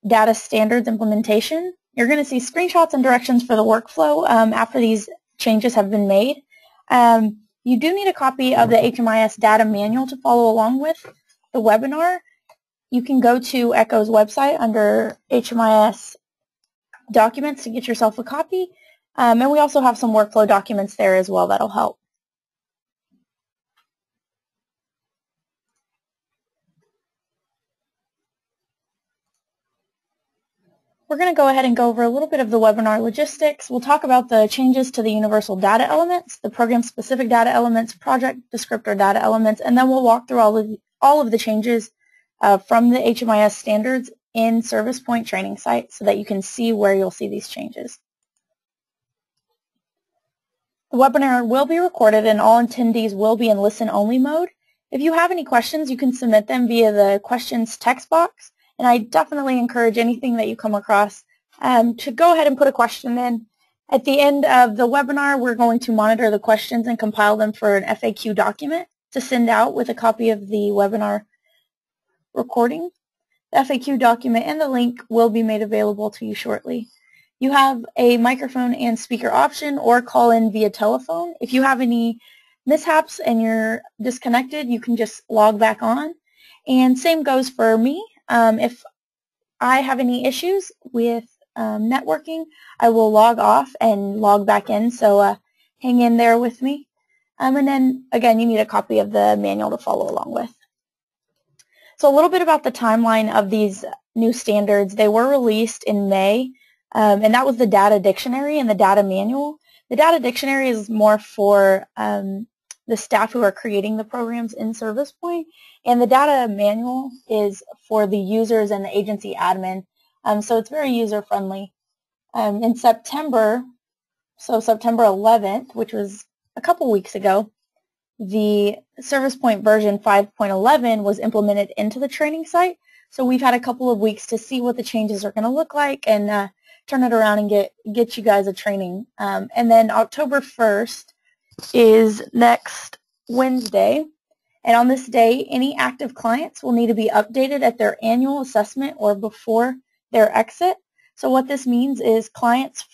data standards implementation. You're going to see screenshots and directions for the workflow after these changes have been made. You do need a copy of the HMIS data manual to follow along with the webinar. You can go to ECHO's website under HMIS documents to get yourself a copy. And we also have some workflow documents there as well that'll help. We're going to go ahead and go over a little bit of the webinar logistics. We'll talk about the changes to the universal data elements, the program-specific data elements, project descriptor data elements, and then we'll walk through all of the changes from the HMIS standards in Service Point training site so that you can see where you'll see these changes. The webinar will be recorded and all attendees will be in listen-only mode. If you have any questions, you can submit them via the questions text box. And I definitely encourage anything that you come across to go ahead and put a question in. At the end of the webinar, we're going to monitor the questions and compile them for an FAQ document to send out with a copy of the webinar recording. The FAQ document and the link will be made available to you shortly. You have a microphone and speaker option or call in via telephone. If you have any mishaps and you're disconnected, you can just log back on. And same goes for me. If I have any issues with networking, I will log off and log back in, so hang in there with me. And then, again, you need a copy of the manual to follow along with. So a little bit about the timeline of these new standards. They were released in May, and that was the data dictionary and the data manual. The data dictionary is more for the staff who are creating the programs in Service Point, and the data manual is for the users and the agency admin, so it's very user-friendly. In September, so September 11th, which was a couple weeks ago, the Service Point version 5.11 was implemented into the training site, so we've had a couple of weeks to see what the changes are going to look like and turn it around and get you guys a training. And then October 1st is next Wednesday, and on this day, any active clients will need to be updated at their annual assessment or before their exit. So what this means is clients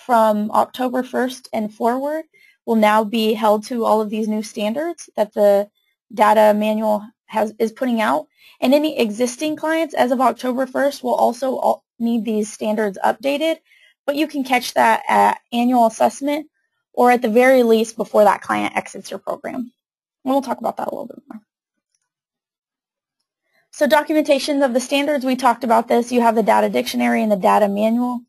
from October 1st and forward will now be held to all of these new standards that the data manual is putting out, and any existing clients as of October 1st will also need these standards updated, but you can catch that at annual assessment or at the very least before that client exits your program. And we'll talk about that a little bit more. So documentation of the standards, we talked about this. You have the data dictionary and the data manual.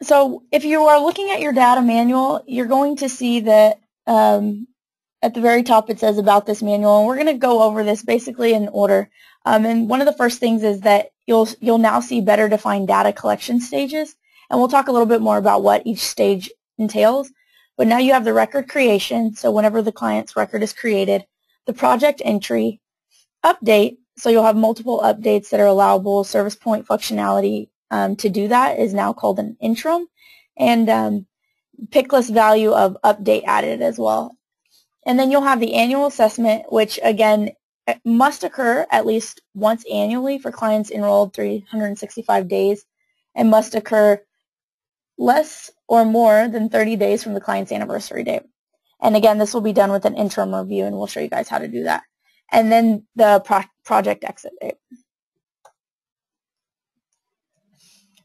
So if you are looking at your data manual, you're going to see that at the very top it says about this manual, and we're going to go over this basically in order. And one of the first things is that you'll now see better defined data collection stages. And we'll talk a little bit more about what each stage entails. But now you have the record creation, so whenever the client's record is created, the project entry, update, so you'll have multiple updates that are allowable. Service Point functionality to do that is now called an interim, and pick list value of update added as well. And then you'll have the annual assessment, which again must occur at least once annually for clients enrolled 365 days and must occur less or more than 30 days from the client's anniversary date. And again, this will be done with an interim review, and we'll show you guys how to do that. And then the project exit date.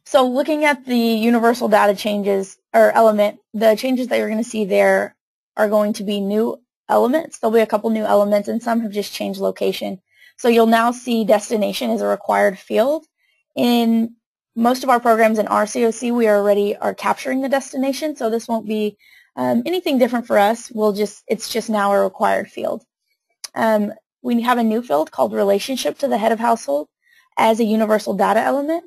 So looking at the universal data changes, or element, the changes that you're going to see there are going to be new elements. There'll be a couple new elements, and some have just changed location. So you'll now see destination as a required field. In most of our programs in our COC, we already are capturing the destination, so this won't be anything different for us. It's just now a required field. We have a new field called relationship to the head of household as a universal data element,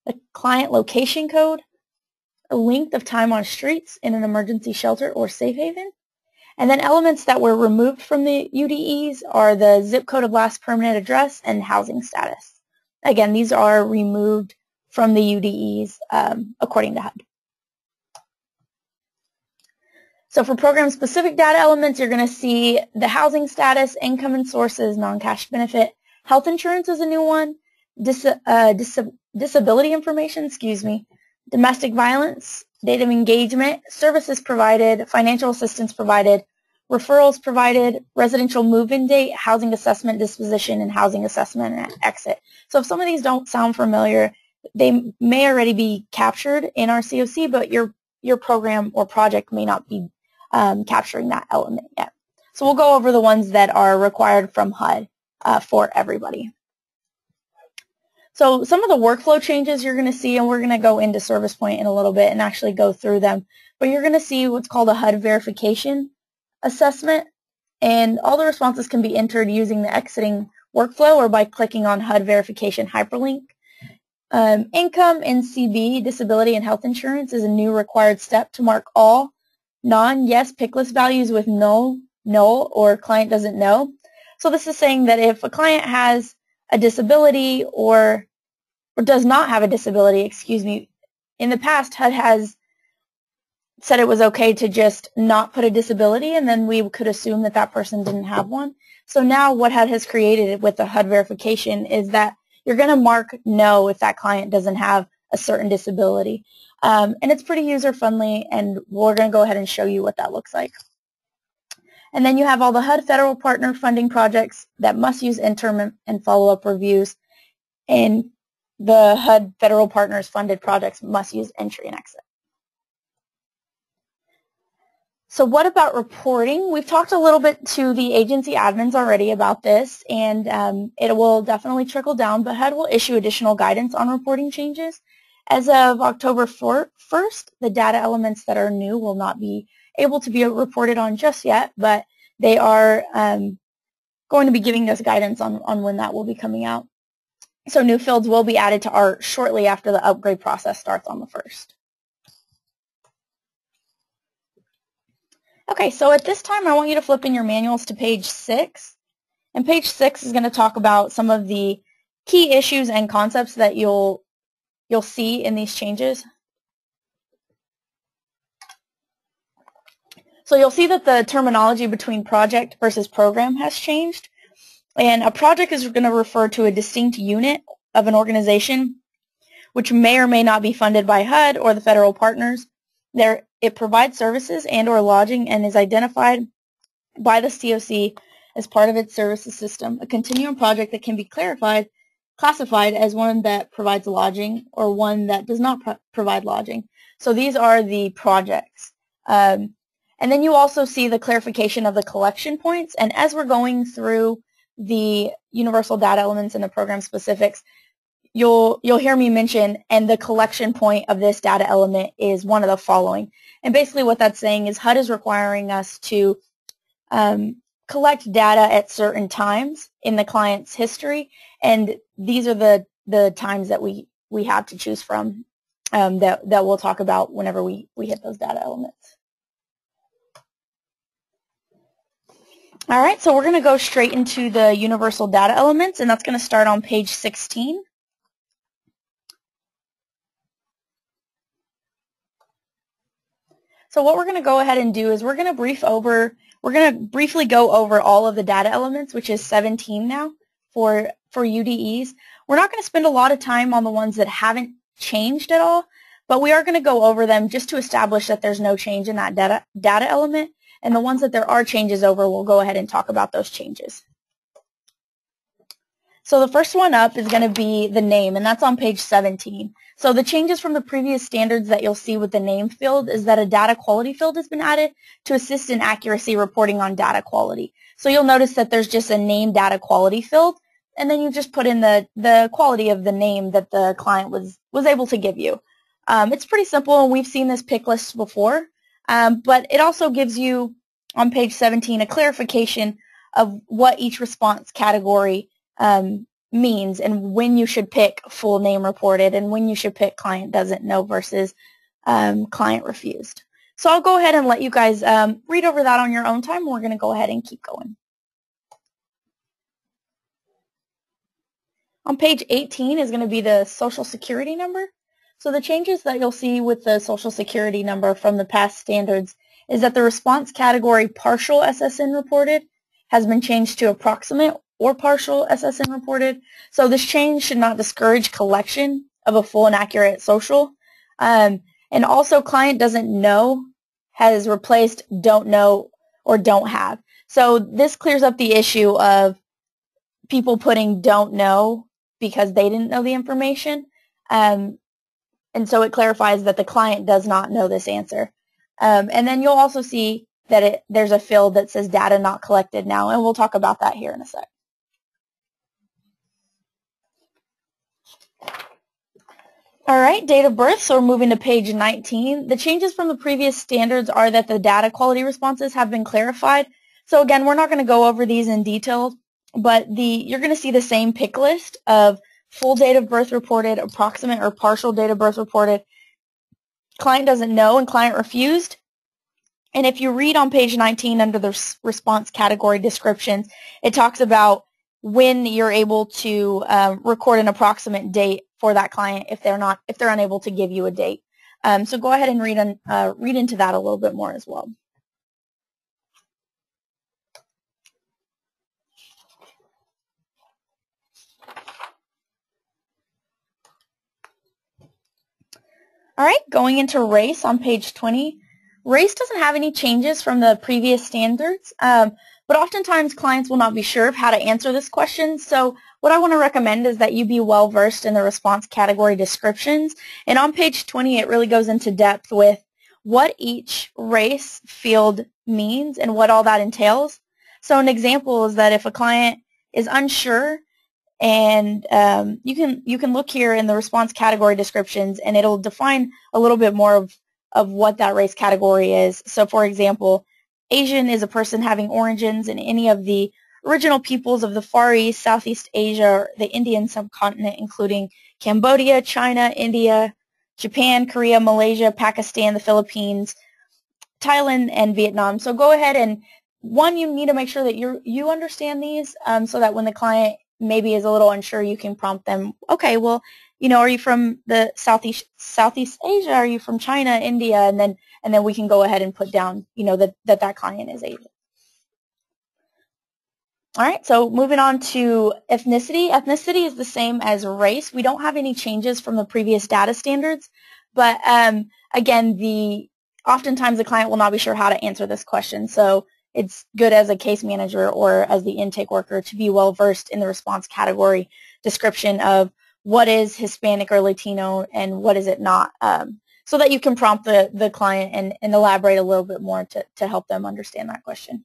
a client location code, a length of time on streets in an emergency shelter or safe haven, and then elements that were removed from the UDEs are the zip code of last permanent address and housing status. Again, these are removed from the UDEs according to HUD. So for program-specific data elements, you're going to see the housing status, income and sources, non-cash benefit, Health insurance is a new one. Disability information, domestic violence, date of engagement, services provided, financial assistance provided, referrals provided, residential move-in date, housing assessment disposition, and housing assessment and exit. So if some of these don't sound familiar, they may already be captured in our COC, but your program or project may not be capturing that element yet. So we'll go over the ones that are required from HUD for everybody. So some of the workflow changes you're going to see, and we're going to go into Service Point in a little bit and actually go through them, but you're going to see what's called a HUD verification assessment, and all the responses can be entered using the exiting workflow or by clicking on HUD verification hyperlink. Income, NCB, disability, and health insurance is a new required step to mark all non-yes pick list values with null, or client doesn't know. So this is saying that if a client has a disability or does not have a disability, in the past HUD has said it was okay to just not put a disability, and then we could assume that that person didn't have one. So now what HUD has created with the HUD verification is that you're going to mark no if that client doesn't have a certain disability. And it's pretty user-friendly, and we're going to go ahead and show you what that looks like. And then you have all the HUD federal partner funding projects that must use interim and follow-up reviews, and the HUD federal partners funded projects must use entry and exit. So what about reporting? We've talked a little bit to the agency admins already about this, and it will definitely trickle down, but HUD will issue additional guidance on reporting changes. As of October 1st, the data elements that are new will not be able to be reported on just yet, but they are going to be giving us guidance on when that will be coming out. So new fields will be added to ART shortly after the upgrade process starts on the 1st. Okay, so at this time I want you to flip in your manuals to page 6. And page 6 is going to talk about some of the key issues and concepts that you'll see in these changes. So you'll see that the terminology between project versus program has changed. And a project is going to refer to a distinct unit of an organization which may or may not be funded by HUD or the federal partners. It provides services and or lodging and is identified by the COC as part of its services system. A continuum project that can be classified as one that provides lodging or one that does not provide lodging. So these are the projects. And then you also see the clarification of the collection points. And as we're going through the universal data elements and the program specifics, you'll hear me mention, and the collection point of this data element is one of the following. And basically what that's saying is HUD is requiring us to collect data at certain times in the client's history, and these are the times that we have to choose from that we'll talk about whenever we hit those data elements. All right, so we're going to go straight into the universal data elements, and that's going to start on page 16. So what we're going to go ahead and do is we're going to briefly go over all of the data elements, which is 17 now for UDEs. We're not going to spend a lot of time on the ones that haven't changed at all, but we are going to go over them just to establish that there's no change in that data element, and the ones that there are changes over, we'll go ahead and talk about those changes. So the first one up is going to be the name, and that's on page 17. So the changes from the previous standards that you'll see with the name field is that a data quality field has been added to assist in accuracy reporting on data quality. So you'll notice that there's just a name data quality field, and then you just put in the quality of the name that the client was able to give you. It's pretty simple, and we've seen this pick list before, but it also gives you, on page 17, a clarification of what each response category means and when you should pick full name reported and when you should pick client doesn't know versus client refused. So I'll go ahead and let you guys read over that on your own time. We're going to go ahead and keep going. On page 18 is going to be the Social Security number. So the changes that you'll see with the Social Security number from the past standards is that the response category partial SSN reported has been changed to approximate or partial SSN reported. So this change should not discourage collection of a full and accurate social. And also client doesn't know has replaced don't know or don't have. So this clears up the issue of people putting don't know because they didn't know the information. And so it clarifies that the client does not know this answer. And then you'll also see that there's a field that says data not collected now, and we'll talk about that here in a sec. All right, date of birth, so we're moving to page 19. The changes from the previous standards are that the data quality responses have been clarified. So again, we're not going to go over these in detail, but you're going to see the same pick list of full date of birth reported, approximate or partial date of birth reported, client doesn't know, and client refused. And if you read on page 19 under the response category descriptions, it talks about when you're able to record an approximate date for that client if they're unable to give you a date. So go ahead and read into that a little bit more as well. All right, going into race on page 20. Race doesn't have any changes from the previous standards, but oftentimes clients will not be sure of how to answer this question. So what I want to recommend is that you be well versed in the response category descriptions. And on page 20, it really goes into depth with what each race field means and what all that entails. So an example is that if a client is unsure, and you can look here in the response category descriptions, and it'll define a little bit more of what that race category is. So for example, Asian is a person having origins in any of the original peoples of the Far East, Southeast Asia, or the Indian subcontinent, including Cambodia, China, India, Japan, Korea, Malaysia, Pakistan, the Philippines, Thailand, and Vietnam. So go ahead and, one, you need to make sure that you understand these so that when the client maybe is a little unsure, you can prompt them, okay, well, are you from the Southeast Asia? Are you from China, India? And then we can go ahead and put down, that client is Asian. All right, so moving on to ethnicity. Ethnicity is the same as race. We don't have any changes from the previous data standards, but again, oftentimes the client will not be sure how to answer this question. So it's good as a case manager or as the intake worker to be well versed in the response category description of what is Hispanic or Latino and what is it not, so that you can prompt the client and elaborate a little bit more to help them understand that question.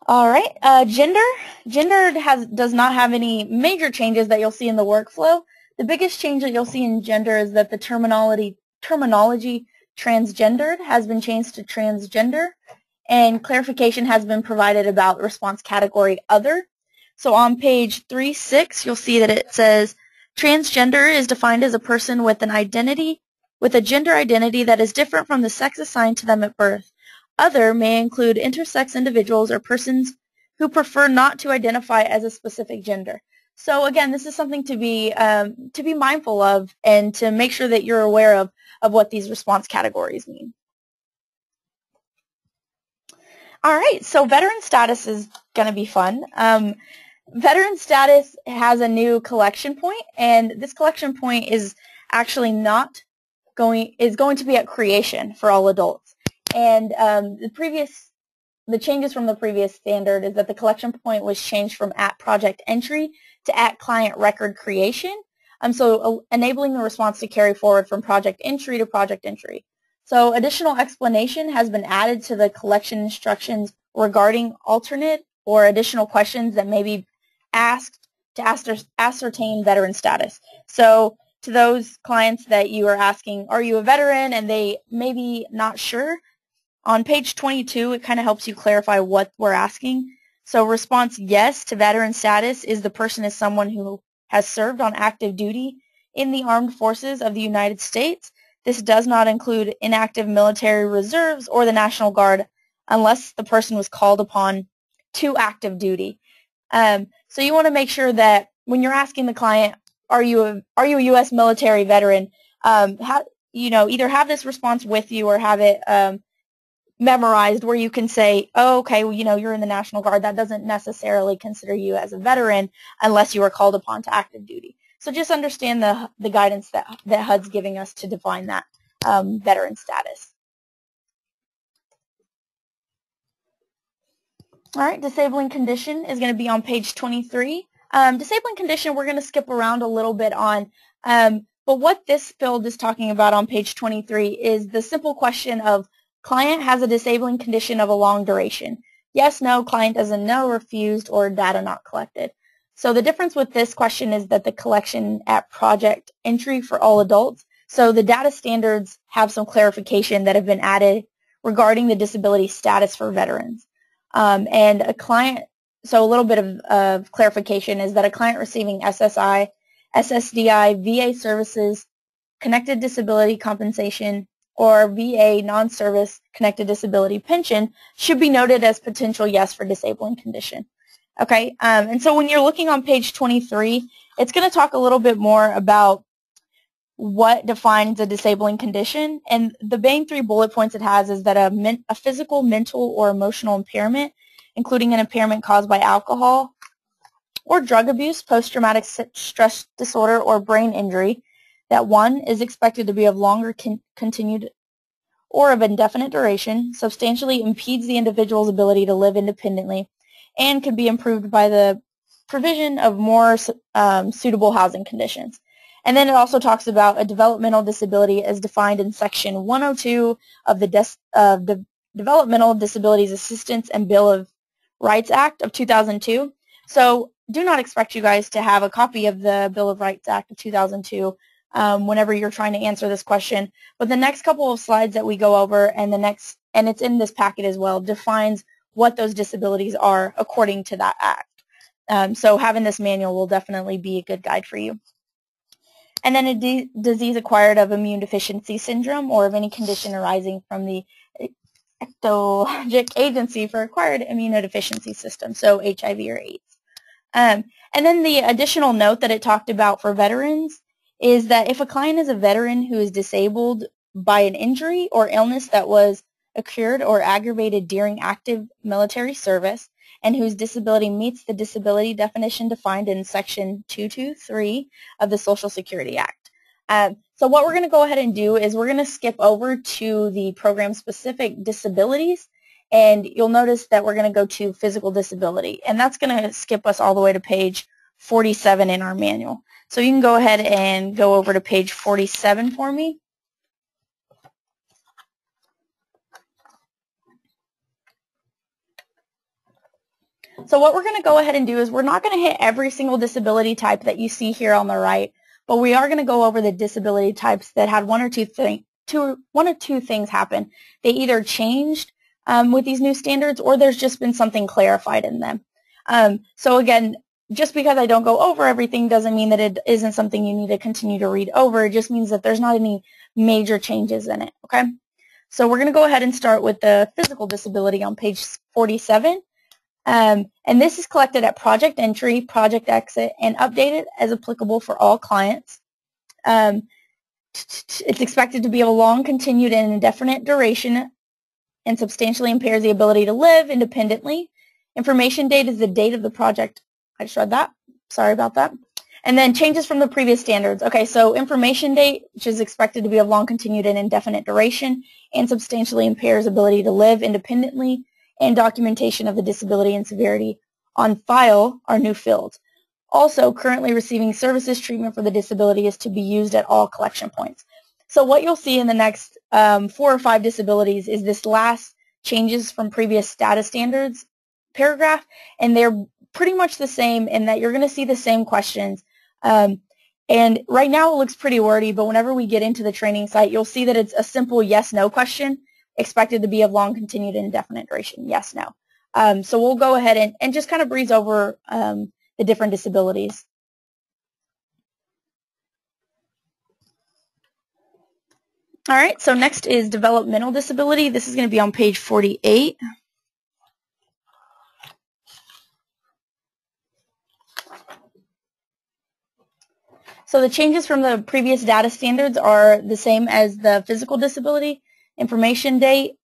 All right, gender. Gender does not have any major changes that you'll see in the workflow. The biggest change that you'll see in gender is that the terminology transgendered has been changed to transgender, and clarification has been provided about response category other. So on page 3.6, you'll see that it says transgender is defined as a person with a gender identity that is different from the sex assigned to them at birth. Other may include intersex individuals or persons who prefer not to identify as a specific gender. So again, this is something to be mindful of and to make sure that you're aware of what these response categories mean. All right, so veteran status is going to be fun. Veteran status has a new collection point, and this collection point is actually going to be at creation for all adults. And the changes from the previous standard is that the collection point was changed from at project entry to at client record creation. So enabling the response to carry forward from project entry to project entry. So additional explanation has been added to the collection instructions regarding alternate or additional questions that may be asked to ascertain veteran status. So to those clients that you are asking, are you a veteran, and they may be not sure, on page 22 it kind of helps you clarify what we're asking. So response yes to veteran status is the person is someone who has served on active duty in the armed forces of the United States. This does not include inactive military reserves or the National Guard unless the person was called upon to active duty. So you want to make sure that when you're asking the client, are you a U.S. military veteran, either have this response with you or have it memorized where you can say, oh, okay, well, you know, you're in the National Guard. That doesn't necessarily consider you as a veteran unless you are called upon to active duty. So just understand the guidance that HUD's giving us to define that veteran status. All right, disabling condition is going to be on page 23. Disabling condition, we're going to skip around a little bit on, but what this field is talking about on page 23 is the simple question of client has a disabling condition of a long duration. Yes, no, client doesn't know, refused, or data not collected. So the difference with this question is that the collection at project entry for all adults. So the data standards have some clarification that have been added regarding the disability status for veterans. And a client, so a little bit of clarification is that a client receiving SSI, SSDI, VA services, connected disability compensation, or VA non-service connected disability pension should be noted as potential yes for disabling condition. Okay, and so when you're looking on page 23, it's going to talk a little bit more about what defines a disabling condition, and the main 3 bullet points it has is that a physical, mental, or emotional impairment, including an impairment caused by alcohol or drug abuse, post-traumatic stress disorder, or brain injury, that 1 is expected to be of longer continued or of indefinite duration, substantially impedes the individual's ability to live independently, and could be improved by the provision of more suitable housing conditions. And then it also talks about a developmental disability as defined in Section 102 of the Developmental Disabilities Assistance and Bill of Rights Act of 2002. So do not expect you guys to have a copy of the Bill of Rights Act of 2002 whenever you're trying to answer this question. But the next couple of slides that we go over and it's in this packet as well, defines what those disabilities are according to that act. So having this manual will definitely be a good guide for you. And then a disease acquired of immune deficiency syndrome or of any condition arising from the ecologic agency for acquired immunodeficiency system, so HIV or AIDS. And then the additional note that it talked about for veterans is that if a client is a veteran who is disabled by an injury or illness that was occurred or aggravated during active military service, and whose disability meets the disability definition defined in Section 223 of the Social Security Act. So what we're going to go ahead and do is we're going to skip over to the program-specific disabilities, and you'll notice that we're going to go to physical disability, and that's going to skip us all the way to page 47 in our manual. So you can go ahead and go over to page 47 for me. So what we're going to go ahead and do is we're not going to hit every single disability type that you see here on the right, but we are going to go over the disability types that had one or two things happen. They either changed with these new standards, or there's just been something clarified in them. So again, just because I don't go over everything doesn't mean that it isn't something you need to continue to read over. It just means that there's not any major changes in it, okay? So we're going to go ahead and start with the physical disability on page 47. And this is collected at project entry, project exit, and updated as applicable for all clients. It's expected to be of a long, continued, and indefinite duration and substantially impairs the ability to live independently. Information date is the date of the project. I just read that. Sorry about that. And then changes from the previous standards. Okay, so information date, which is expected to be of long, continued, and indefinite duration, and substantially impairs ability to live independently, and documentation of the disability and severity on file are new fields. Also, currently receiving services treatment for the disability is to be used at all collection points. So what you'll see in the next 4 or 5 disabilities is this last changes from previous status standards paragraph, and they're pretty much the same in that you're going to see the same questions. And right now it looks pretty wordy, but whenever we get into the training site, you'll see that it's a simple yes-no question, expected to be of long, continued, and indefinite duration, yes, no. So we'll go ahead and just kind of breeze over the different disabilities. All right, so next is developmental disability. This is going to be on page 48. So the changes from the previous data standards are the same as the physical disability. Information date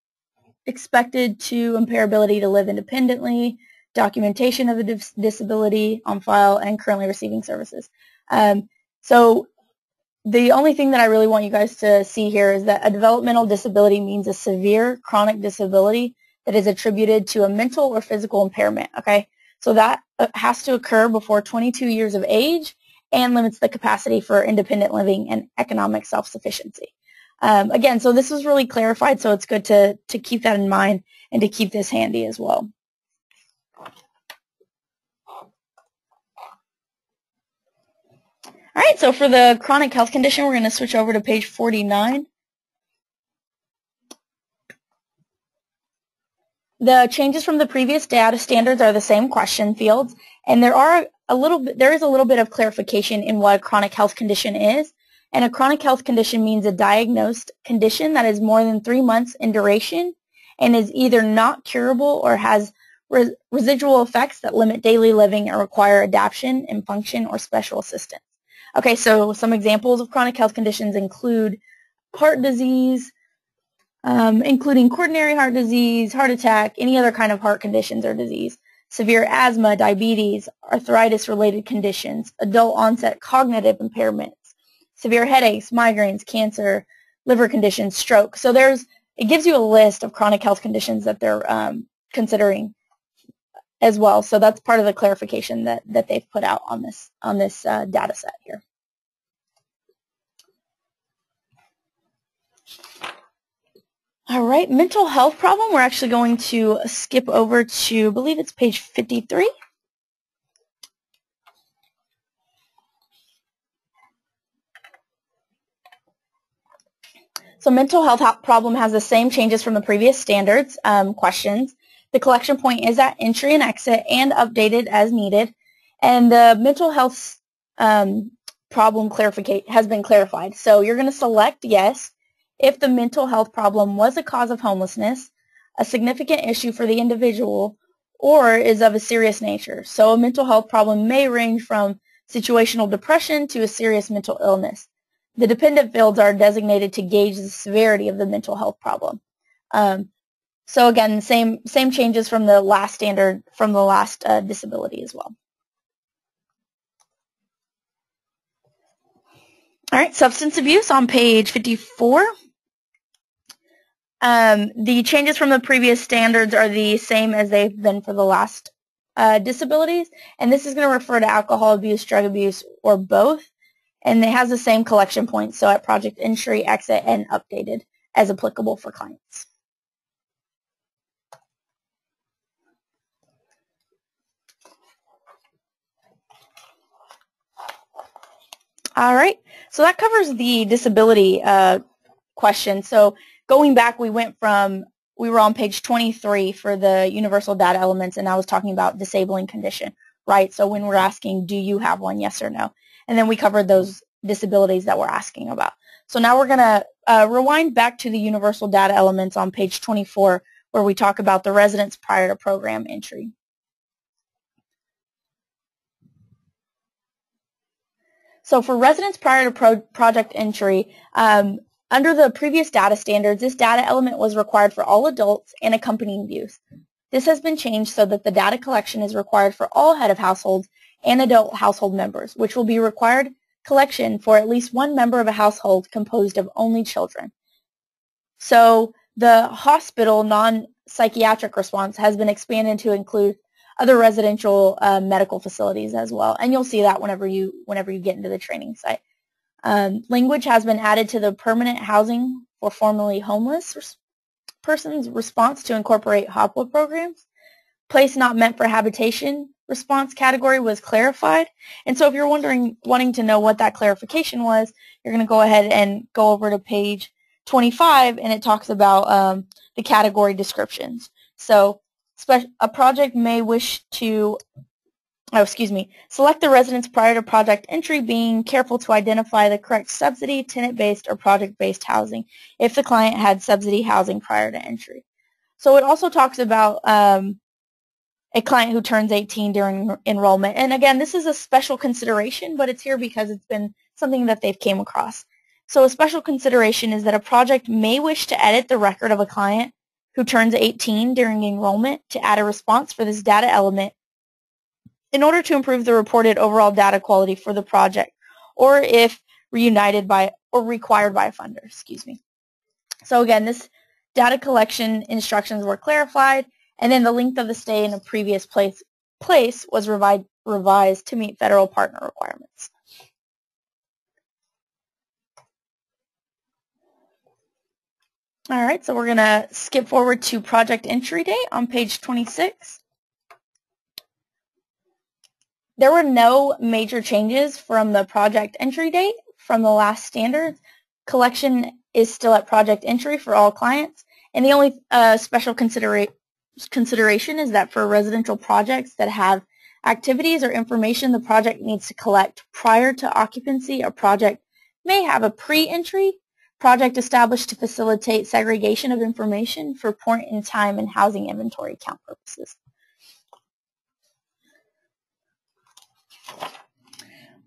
expected to impair ability to live independently, documentation of the disability on file, and currently receiving services. So the only thing that I really want you guys to see here is that a developmental disability means a severe chronic disability that is attributed to a mental or physical impairment, okay? So that has to occur before 22 years of age and limits the capacity for independent living and economic self-sufficiency. Again, so this was really clarified, so it's good to keep that in mind and to keep this handy as well. All right, so for the chronic health condition, we're going to switch over to page 49. The changes from the previous data standards are the same question fields, and there is a little bit of clarification in what a chronic health condition is. And a chronic health condition means a diagnosed condition that is more than 3 months in duration and is either not curable or has residual effects that limit daily living or require adaptation in function or special assistance. Okay, so some examples of chronic health conditions include heart disease, including coronary heart disease, heart attack, any other kind of heart conditions or disease, severe asthma, diabetes, arthritis-related conditions, adult onset cognitive impairments, severe headaches, migraines, cancer, liver conditions, stroke. So it gives you a list of chronic health conditions that they're considering as well. So that's part of the clarification that they've put out on this data set here. All right, mental health problem. We're actually going to skip over to, I believe it's page 53. So mental health problem has the same changes from the previous standards questions. The collection point is at entry and exit and updated as needed. And the mental health problem has been clarified. So you're going to select yes if the mental health problem was a cause of homelessness, a significant issue for the individual, or is of a serious nature. So a mental health problem may range from situational depression to a serious mental illness. The dependent fields are designated to gauge the severity of the mental health problem. So again, same changes from the last standard, from the last disability as well. All right, substance abuse on page 54. The changes from the previous standards are the same as they've been for the last disabilities, and this is going to refer to alcohol abuse, drug abuse, or both, and it has the same collection points, so at project entry, exit, and updated as applicable for clients. All right, so that covers the disability question. So going back, we were on page 23 for the universal data elements, and I was talking about disabling condition, right? So when we're asking, do you have one, yes or no? And then we covered those disabilities that we're asking about. So now we're going to rewind back to the universal data elements on page 24, where we talk about the residents prior to program entry. So for residents prior to project entry, under the previous data standards, this data element was required for all adults and accompanying youth. This has been changed so that the data collection is required for all head of households and adult household members, which will be required collection for at least one member of a household composed of only children. So the hospital non-psychiatric response has been expanded to include other residential medical facilities as well, and you'll see that whenever you get into the training site. Language has been added to the permanent housing for formerly homeless persons response to incorporate HOPWA programs. Place not meant for habitation response category was clarified, and so if you're wanting to know what that clarification was, you're going to go ahead and go over to page 25, and it talks about the category descriptions. So a project may wish to, select the residents prior to project entry, being careful to identify the correct subsidy, tenant-based, or project-based housing if the client had subsidy housing prior to entry. So it also talks about a client who turns 18 during enrollment. And again, this is a special consideration, but it's here because it's been something that they've came across. So a special consideration is that a project may wish to edit the record of a client who turns 18 during enrollment to add a response for this data element in order to improve the reported overall data quality for the project, or if required by a funder. So again, this data collection instructions were clarified, and then the length of the stay in a previous place was revised to meet federal partner requirements. All right, so we're going to skip forward to project entry date on page 26. There were no major changes from the project entry date from the last standard. Collection is still at project entry for all clients, and the only special consideration is that for residential projects that have activities or information the project needs to collect prior to occupancy, a project may have a pre-entry project established to facilitate segregation of information for point-in-time and housing inventory count purposes.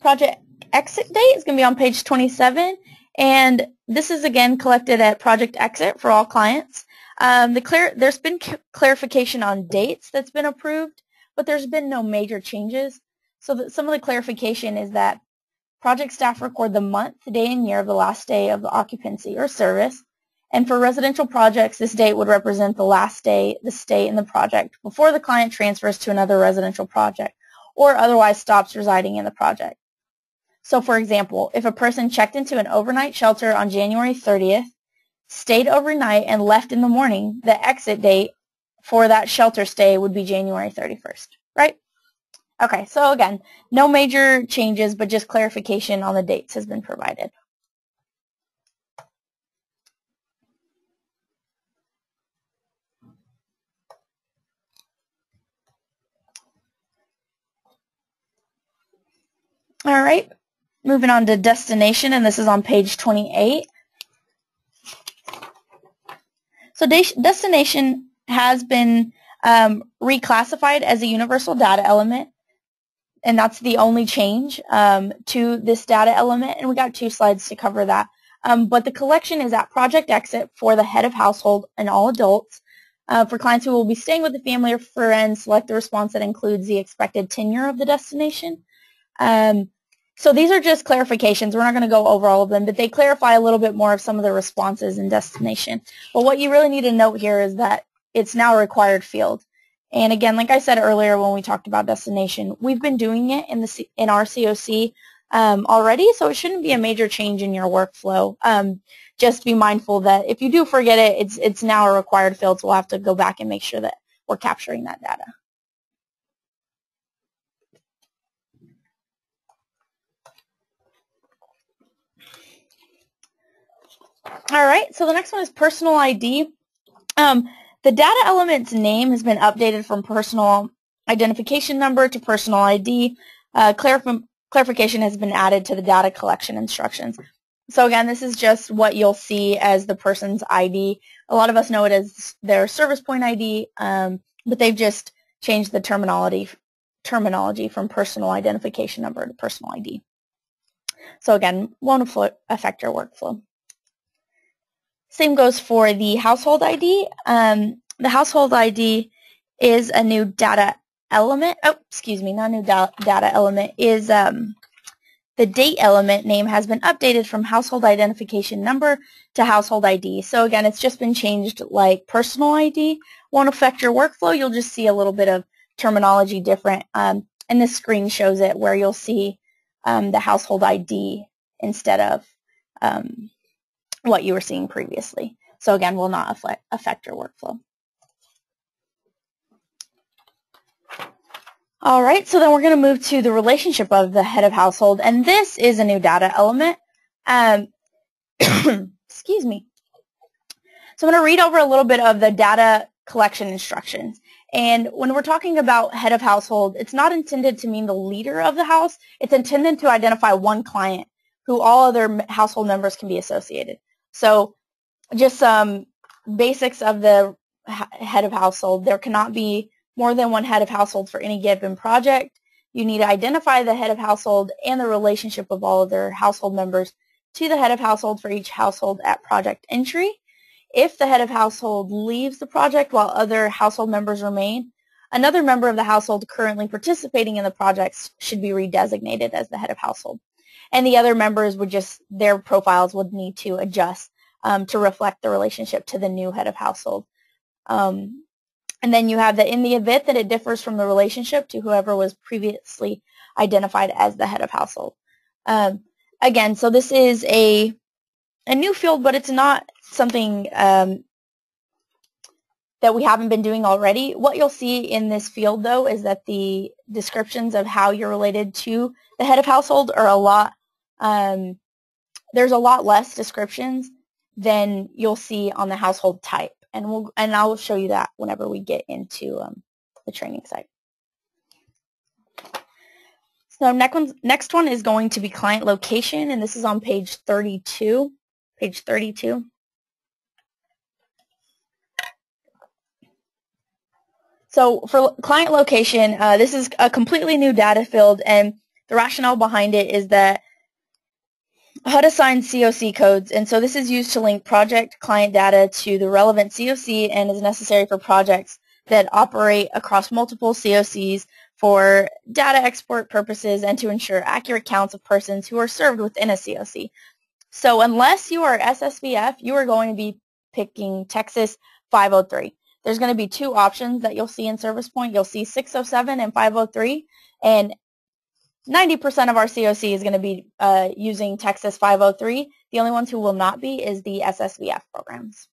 Project exit date is going to be on page 27, and this is again collected at project exit for all clients. There's been clarification on dates that's been approved, but there's been no major changes. So some of the clarification is that project staff record the month, day, and year of the last day of the occupancy or service, and for residential projects, this date would represent the last day the stay in the project before the client transfers to another residential project or otherwise stops residing in the project. So for example, if a person checked into an overnight shelter on January 30th, stayed overnight, and left in the morning, the exit date for that shelter stay would be January 31st, right? Okay, so again, no major changes, but just clarification on the dates has been provided. All right, moving on to destination, and this is on page 28. So destination has been reclassified as a universal data element, and that's the only change to this data element, and we got 2 slides to cover that. But the collection is at project exit for the head of household and all adults. For clients who will be staying with the family or friends, select the response that includes the expected tenure of the destination. So these are just clarifications. We're not going to go over all of them, but they clarify a little bit more of some of the responses in destination. But what you really need to note here is that it's now a required field. And again, like I said earlier when we talked about destination, we've been doing it in our COC already, so it shouldn't be a major change in your workflow. Just be mindful that if you do forget it, it's now a required field, so we'll have to go back and make sure that we're capturing that data. All right, so the next one is personal ID. The data element's name has been updated from personal identification number to personal ID. Clarification has been added to the data collection instructions. So again, this is just what you'll see as the person's ID. A lot of us know it as their service point ID, but they've just changed the terminology from personal identification number to personal ID. So again, won't affect your workflow. Same goes for the household ID. The household ID is a new data element. Oh, excuse me, not a new data element. Is the date element name has been updated from household identification number to household ID. So again, it's just been changed like personal ID. Won't affect your workflow. You'll just see a little bit of terminology different. And this screen shows it where you'll see the household ID instead of what you were seeing previously. So again, will not affect your workflow. All right, so then we're going to move to the relationship of the head of household, and this is a new data element. Excuse me. So I'm going to read over a little bit of the data collection instructions. And when we're talking about head of household, it's not intended to mean the leader of the house. It's intended to identify one client who all other household members can be associated. So just some basics of the head of household. There cannot be more than one head of household for any given project. You need to identify the head of household and the relationship of all of their household members to the head of household for each household at project entry. If the head of household leaves the project while other household members remain, another member of the household currently participating in the projects should be redesignated as the head of household. And the other members would just, their profiles would need to adjust to reflect the relationship to the new head of household. And then you have that in the event that it differs from the relationship to whoever was previously identified as the head of household. Again, so this is a new field, but it's not something that we haven't been doing already. What you'll see in this field, though, is that the descriptions of how you're related to the head of household are a lot, there's a lot less descriptions than you'll see on the household type. And I'll show you that whenever we get into the training site. So next one is going to be client location, and this is on page 32. Page 32. So for client location, this is a completely new data field, and the rationale behind it is that HUD assigns COC codes, and so this is used to link project client data to the relevant COC and is necessary for projects that operate across multiple COCs for data export purposes and to ensure accurate counts of persons who are served within a COC. So unless you are SSVF, you are going to be picking Texas 503. There's going to be two options that you'll see in Service Point. You'll see 607 and 503, and 90% of our COC is going to be using Texas 503. The only ones who will not be is the SSVF programs.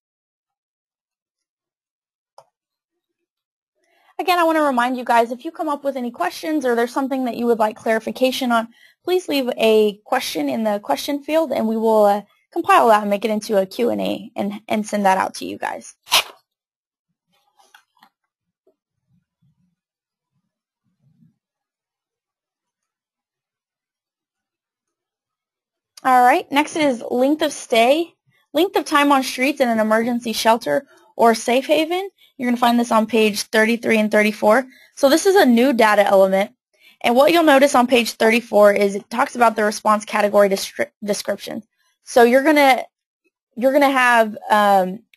Again, I want to remind you guys, if you come up with any questions or there's something that you would like clarification on, please leave a question in the question field, and we will compile that and make it into a Q&A and send that out to you guys. All right, next is length of stay, length of time on streets in an emergency shelter or safe haven. You're going to find this on page 33 and 34. So this is a new data element, and what you'll notice on page 34 is it talks about the response category description. So you're going to have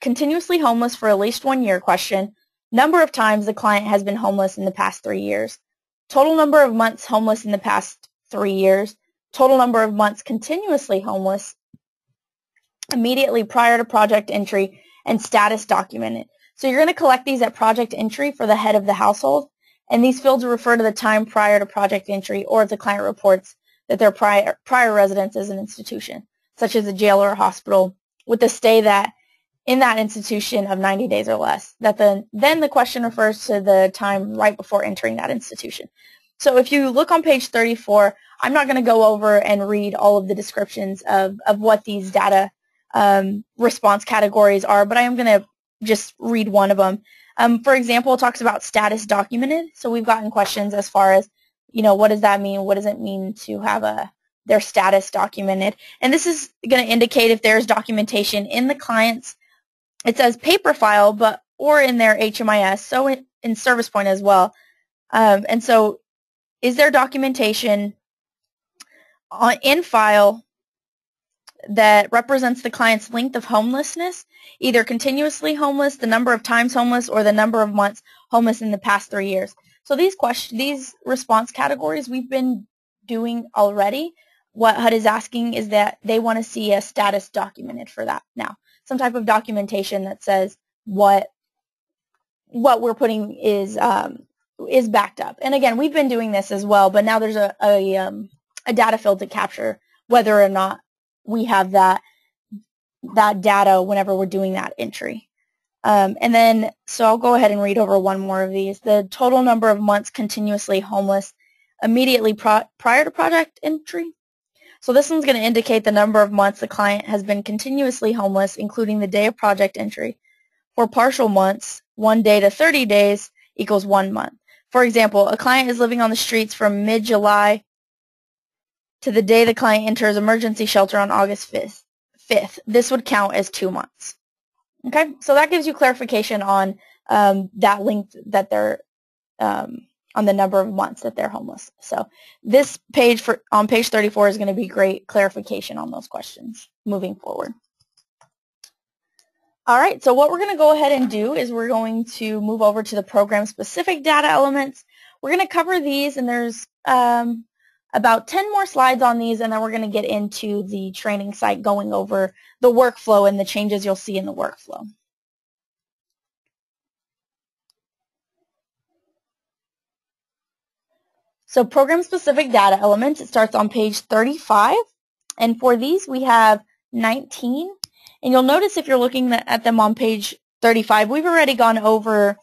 continuously homeless for at least 1 year question, number of times the client has been homeless in the past 3 years, total number of months homeless in the past 3 years, total number of months continuously homeless immediately prior to project entry, and status documented. So you're going to collect these at project entry for the head of the household, and these fields refer to the time prior to project entry or if the client reports that their prior residence is an institution, such as a jail or a hospital, with a stay that in that institution of 90 days or less. Then the question refers to the time right before entering that institution. So if you look on page 34, I'm not going to go over and read all of the descriptions of what these data response categories are, but I am going to just read one of them. For example, it talks about status documented. So we've gotten questions as far as, what does that mean? What does it mean to have their status documented? And this is going to indicate if there's documentation in the client's, it says paper file, or in their HMIS, so in Service Point as well. And so is there documentation in file that represents the client's length of homelessness, either continuously homeless, the number of times homeless, or the number of months homeless in the past 3 years? So these response categories we've been doing already. What HUD is asking is that they want to see a status documented for that now. Some type of documentation that says what we're putting is backed up. And again, we've been doing this as well, but now there's a data field to capture whether or not we have that data whenever we're doing that entry. And then, so I'll go ahead and read over one more of these. The total number of months continuously homeless immediately prior to project entry. So this one's going to indicate the number of months the client has been continuously homeless, including the day of project entry. For partial months, 1 day to 30 days equals 1 month. For example, a client is living on the streets from mid-July to the day the client enters emergency shelter on August 5th. This would count as 2 months. Okay, so that gives you clarification on that length that they're on the number of months that they're homeless. So this page on page 34 is going to be great clarification on those questions moving forward. All right, so what we're going to go ahead and do is we're going to move over to the program-specific data elements. We're going to cover these, and there's about 10 more slides on these, and then we're going to get into the training site going over the workflow and the changes you'll see in the workflow. So program-specific data elements, it starts on page 35, and for these we have 19. And you'll notice if you're looking at them on page 35, we've already gone over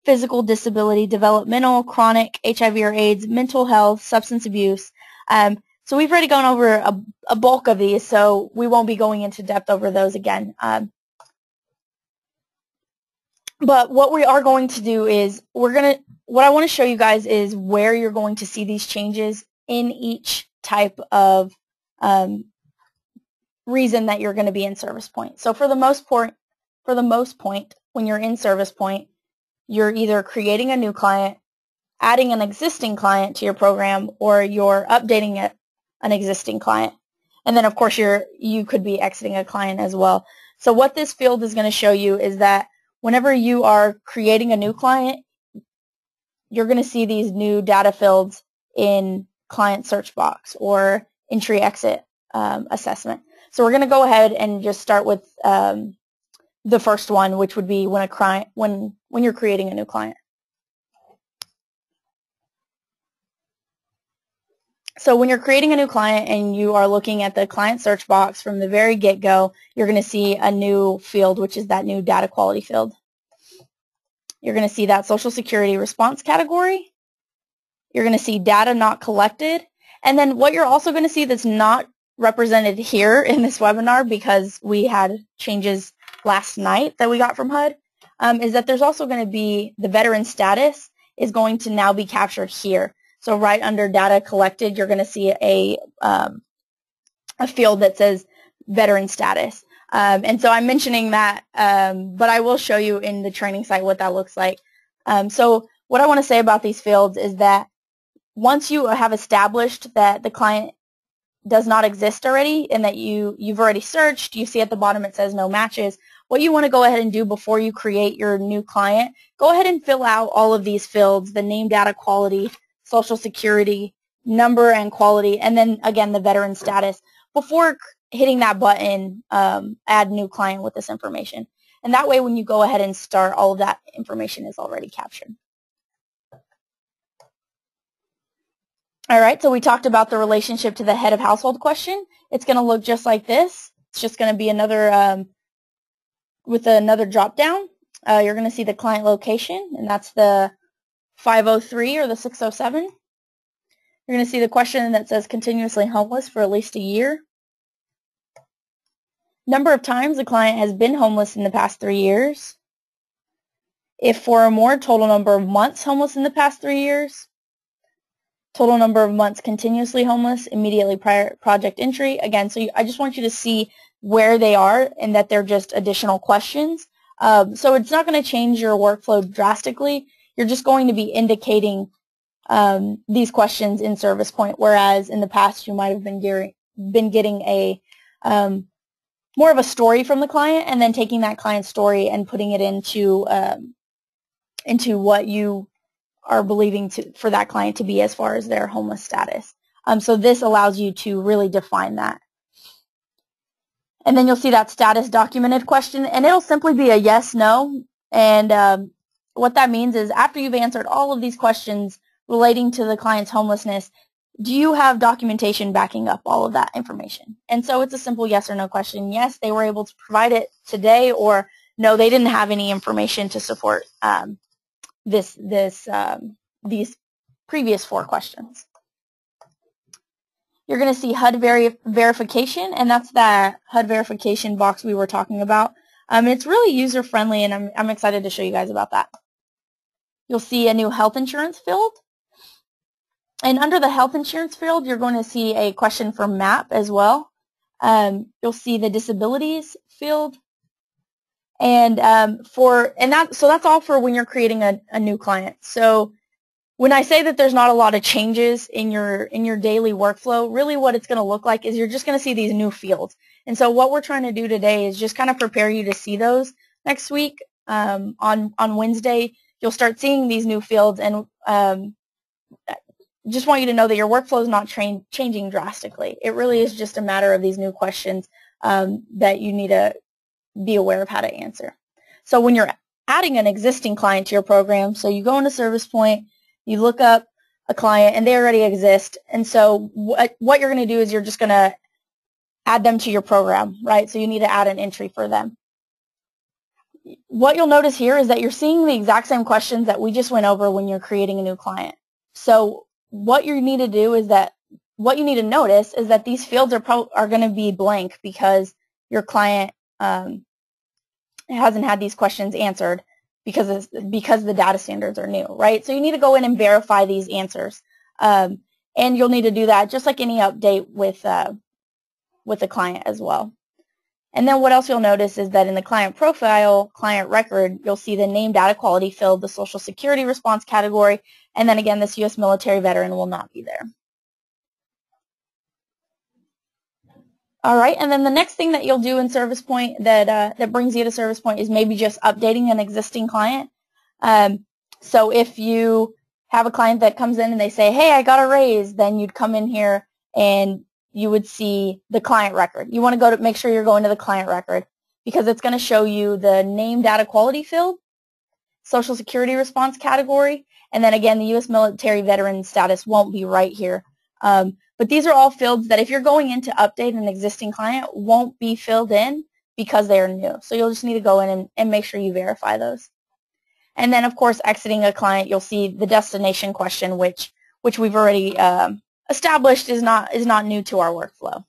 physical disability, developmental, chronic, HIV or AIDS, mental health, substance abuse. So we've already gone over a bulk of these, so we won't be going into depth over those again. But what we are going to do is what I want to show you guys is where you're going to see these changes in each type of reason that you're going to be in Service Point. So for the most point, when you're in Service Point, you're either creating a new client, adding an existing client to your program, or you're updating an existing client. And then of course you could be exiting a client as well. So what this field is going to show you is that whenever you are creating a new client, you're going to see these new data fields in client search box or entry exit assessment. So we're going to go ahead and just start with the first one, which would be when you're creating a new client. So when you're creating a new client and you are looking at the client search box from the very get-go, you're going to see a new field, which is that new data quality field. You're going to see that Social Security response category. You're going to see data not collected. And then what you're also going to see that's not represented here in this webinar, because we had changes last night that we got from HUD, is that there's also going to be the veteran status is going to now be captured here. So right under data collected, you're going to see a field that says veteran status. And so I'm mentioning that, but I will show you in the training site what that looks like. So what I want to say about these fields is that once you have established that the client does not exist already and that you've already searched, you see at the bottom it says no matches, what you want to go ahead and do before you create your new client, go ahead and fill out all of these fields, the name, data quality, Social Security, number and quality, and then again the veteran status before hitting that button, add new client with this information. And that way when you go ahead and start, all of that information is already captured. All right, so we talked about the relationship to the head of household question. It's going to look just like this. It's just going to be another, with another drop down. You're going to see the client location, and that's the 503 or the 607. You're going to see the question that says continuously homeless for at least a year. Number of times the client has been homeless in the past 3 years. If 4 or more, total number of months homeless in the past 3 years. Total number of months continuously homeless immediately prior project entry. Again, so I just want you to see where they are and that they're just additional questions. So it's not going to change your workflow drastically. You're just going to be indicating these questions in Service Point, whereas in the past you might have been getting a more of a story from the client and then taking that client story and putting it into what you are believing for that client to be as far as their homeless status. So this allows you to really define that. And then you'll see that status documented question, and it'll simply be a yes, no. And what that means is after you've answered all of these questions relating to the client's homelessness, do you have documentation backing up all of that information? And so it's a simple yes or no question. Yes, they were able to provide it today, or no, they didn't have any information to support these previous 4 questions. You're going to see HUD verification, and that's that HUD verification box we were talking about. It's really user-friendly, and I'm excited to show you guys about that. You'll see a new health insurance field. And under the health insurance field, you're going to see a question for MAP as well. You'll see the disabilities field. And so that's all for when you're creating a new client. So when I say that there's not a lot of changes in your daily workflow, really what it's going to look like is you're just going to see these new fields. And so what we're trying to do today is just kind of prepare you to see those next week. On Wednesday, you'll start seeing these new fields, and just want you to know that your workflow is not changing drastically. It really is just a matter of these new questions that you need to be aware of how to answer. So when you're adding an existing client to your program, so you go into Service Point, you look up a client, and they already exist. And so what you're going to do is you're just going to add them to your program, right? So you need to add an entry for them. What you'll notice here is that you're seeing the exact same questions that we just went over when you're creating a new client. So what you need to do is that, what you need to notice is that these fields are going to be blank because your client hasn't had these questions answered because the data standards are new, right? So you need to go in and verify these answers. And you'll need to do that just like any update with the client as well. And then what else you'll notice is that in the client profile, client record, you'll see the name data quality field, the Social Security response category, and then again, this U.S. military veteran will not be there. All right, and then the next thing that you'll do in Service Point that brings you to Service Point is maybe just updating an existing client. So if you have a client that comes in and they say, hey, I got a raise, then you'd come in here and you would see the client record. You want to make sure you're going to the client record because it's going to show you the name data quality field, Social Security response category, and then again, the U.S. military veteran status won't be right here. But these are all fields that if you're going in to update an existing client won't be filled in because they are new. So you'll just need to go in and make sure you verify those. And then, of course, exiting a client, you'll see the destination question, which we've already established is not new to our workflow.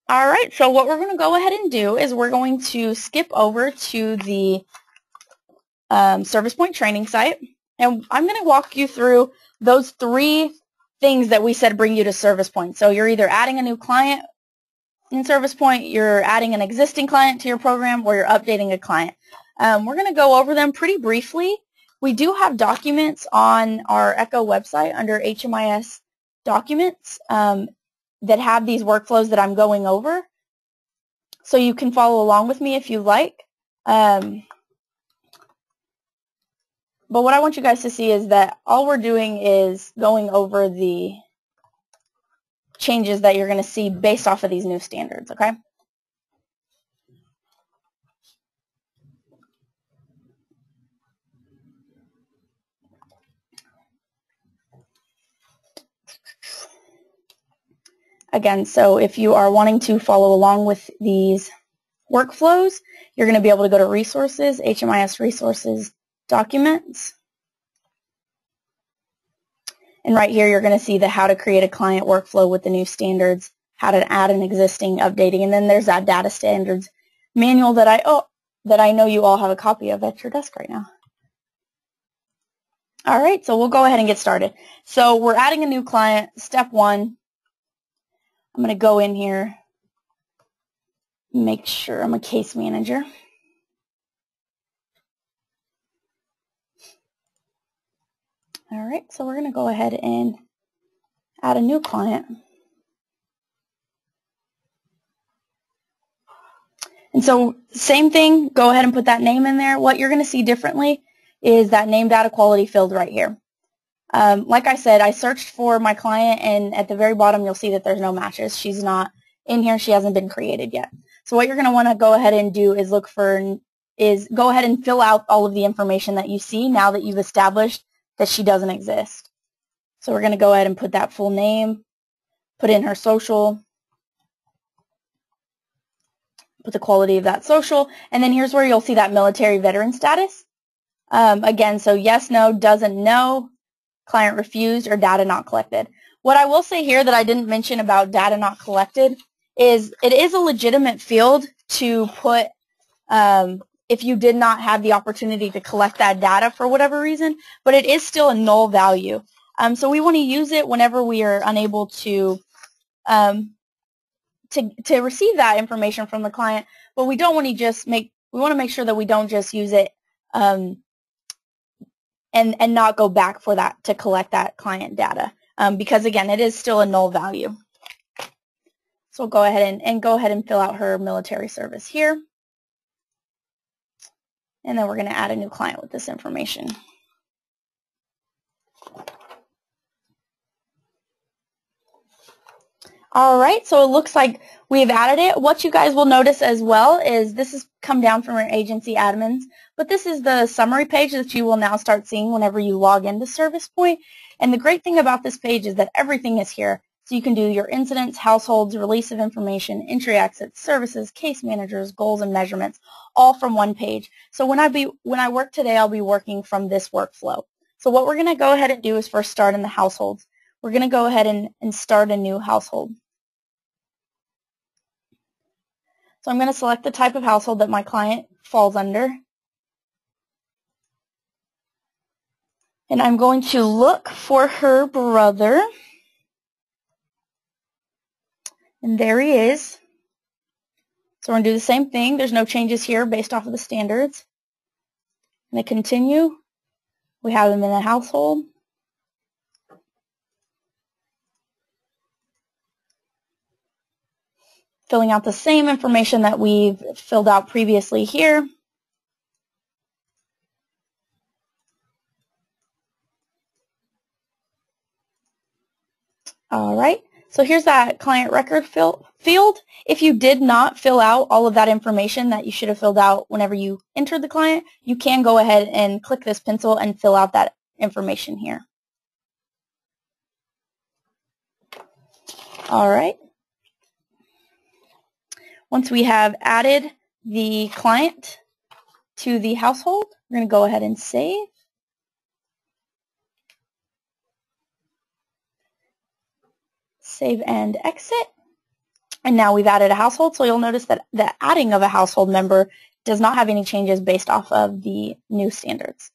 All right, so what we're going to go ahead and do is we're going to skip over to the Service Point training site, and I'm going to walk you through those 3 things that we said bring you to Service Point. So you're either adding a new client in Service Point, you're adding an existing client to your program, or you're updating a client. We're going to go over them pretty briefly. We do have documents on our ECHO website under HMIS documents that have these workflows that I'm going over. So you can follow along with me if you like. But what I want you guys to see is that all we're doing is going over the changes that you're going to see based off of these new standards, okay? Again, so if you are wanting to follow along with these workflows, you're going to be able to go to Resources, HMIS Resources, Documents. And right here, you're going to see the how to create a client workflow with the new standards, how to add an existing, updating, and then there's that data standards manual that I know you all have a copy of at your desk right now. All right, so we'll go ahead and get started. So we're adding a new client. Step 1, I'm going to go in here, make sure I'm a case manager. All right, so we're going to go ahead and add a new client. And so same thing, go ahead and put that name in there. What you're going to see differently is that name data quality field right here. Like I said, I searched for my client, and at the very bottom you'll see that there's no matches. She's not in here. She hasn't been created yet. So what you're going to want to go ahead and do is go ahead and fill out all of the information that you see now that you've established that she doesn't exist. So we're going to go ahead and put that full name, put in her social, put the quality of that social, and then here's where you'll see that military veteran status. Again, so yes, no, doesn't know, client refused, or data not collected. What I will say here that I didn't mention about data not collected is it is a legitimate field to put if you did not have the opportunity to collect that data for whatever reason, but it is still a null value. So we want to use it whenever we are unable to receive that information from the client, but we don't want to just we want to make sure that we don't just use it and not go back for that to collect that client data because again, it is still a null value. So we'll go ahead and fill out her military service here. And then we're going to add a new client with this information. All right, so it looks like we've added it. What you guys will notice as well is this has come down from our agency admins, but this is the summary page that you will now start seeing whenever you log into ServicePoint. And the great thing about this page is that everything is here. So you can do your incidents, households, release of information, entry exits, services, case managers, goals, and measurements, all from one page. So when I work today, I'll be working from this workflow. So what we're going to go ahead and do is first start in the households. We're going to go ahead and start a new household. So I'm going to select the type of household that my client falls under. And I'm going to look for her brother. And there he is. So we're going to do the same thing. There's no changes here based off of the standards. I'm going to continue. We have him in the household. Filling out the same information that we've filled out previously here. All right, so here's that client record field. If you did not fill out all of that information that you should have filled out whenever you entered the client, you can go ahead and click this pencil and fill out that information here. All right. Once we have added the client to the household, we're going to go ahead and save. Save and exit. And now we've added a household, so you'll notice that the adding of a household member does not have any changes based off of the new standards.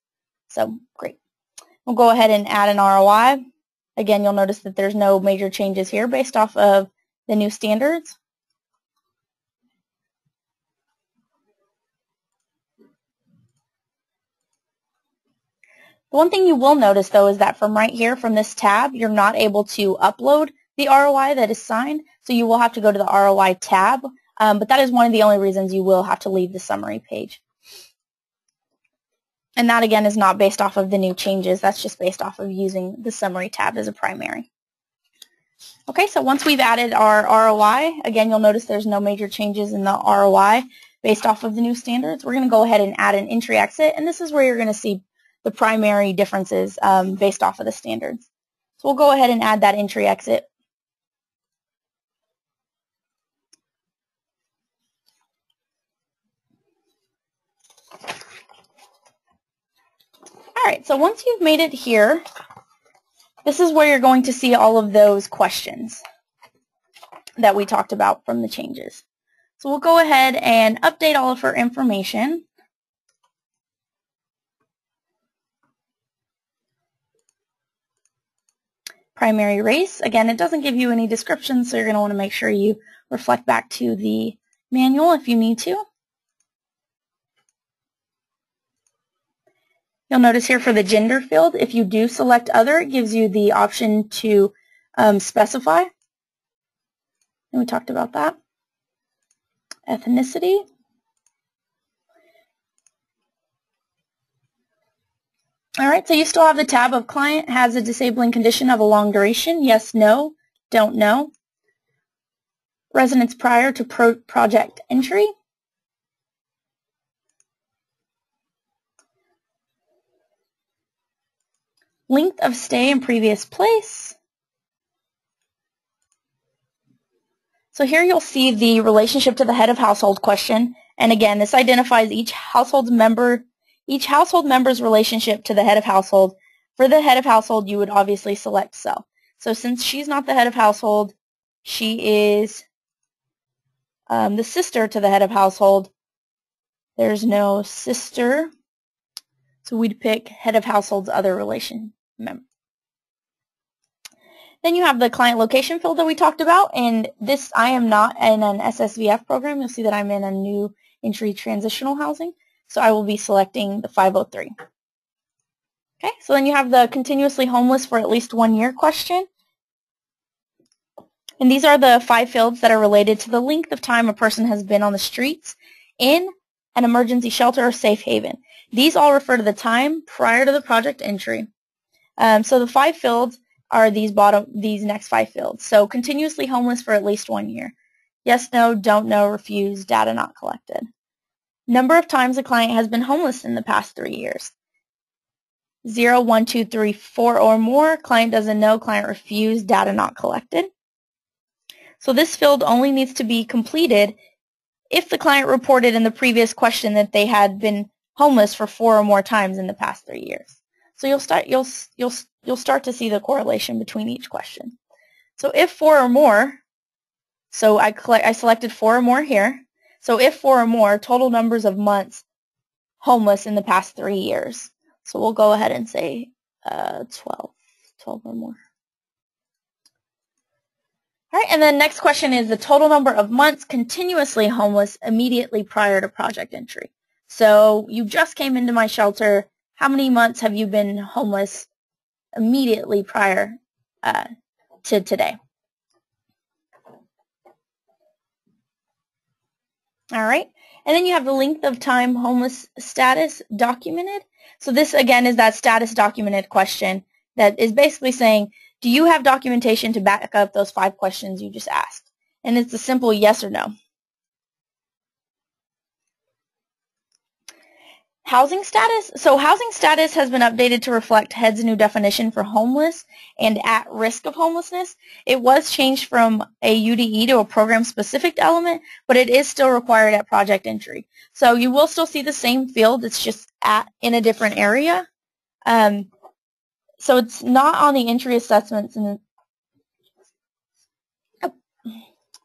So great. We'll go ahead and add an ROI. Again, you'll notice that there's no major changes here based off of the new standards. The one thing you will notice, though, is that from right here, from this tab, you're not able to upload the ROI that is signed, so you will have to go to the ROI tab, but that is one of the only reasons you will have to leave the summary page. And that, again, is not based off of the new changes. That's just based off of using the summary tab as a primary. Okay, so once we've added our ROI, again, you'll notice there's no major changes in the ROI based off of the new standards. We're going to go ahead and add an entry exit, and this is where you're going to see the primary differences based off of the standards. So we'll go ahead and add that entry exit. All right, so once you've made it here, this is where you're going to see all of those questions that we talked about from the changes. So we'll go ahead and update all of her information. Primary race, again, it doesn't give you any description, so you're going to want to make sure you reflect back to the manual if you need to. You'll notice here for the gender field, if you do select other, it gives you the option to specify. And we talked about that. Ethnicity. All right, so you still have the tab of client has a disabling condition of a long duration. Yes, no, don't know. Residence prior to project entry. Length of stay in previous place. So here you'll see the relationship to the head of household question. And again, this identifies each household member's relationship to the head of household. For the head of household, you would obviously select self. So since she's not the head of household, she is the sister to the head of household. There's no sister. So we'd pick head of household's other relation member. Then you have the client location field that we talked about, and this, I am not in an SSVF program. You'll see that I'm in a new entry transitional housing, so I will be selecting the 503. Okay, so then you have the continuously homeless for at least 1 year question. And these are the 5 fields that are related to the length of time a person has been on the streets in an emergency shelter or safe haven. These all refer to the time prior to the project entry. So the 5 fields are these next 5 fields. So continuously homeless for at least 1 year. Yes, no, don't know, refuse, data not collected. Number of times a client has been homeless in the past 3 years. 0, 1, 2, 3, 4 or more. Client doesn't know, client refused, data not collected. So this field only needs to be completed if the client reported in the previous question that they had been homeless for 4 or more times in the past 3 years. So you'll start to see the correlation between each question. So if 4 or more, so I selected 4 or more here. So if 4 or more, total numbers of months homeless in the past 3 years. So we'll go ahead and say 12 or more. All right, and then next question is the total number of months continuously homeless immediately prior to project entry. So you just came into my shelter. How many months have you been homeless immediately prior to today? All right, and then you have the length of time homeless status documented. So this, again, is that status documented question that is basically saying, do you have documentation to back up those 5 questions you just asked? And it's a simple yes or no. Housing status. So housing status has been updated to reflect HED's new definition for homeless and at risk of homelessness. It was changed from a UDE to a program-specific element, but it is still required at project entry. So you will still see the same field. It's just in a different area. So it's not on the entry assessments.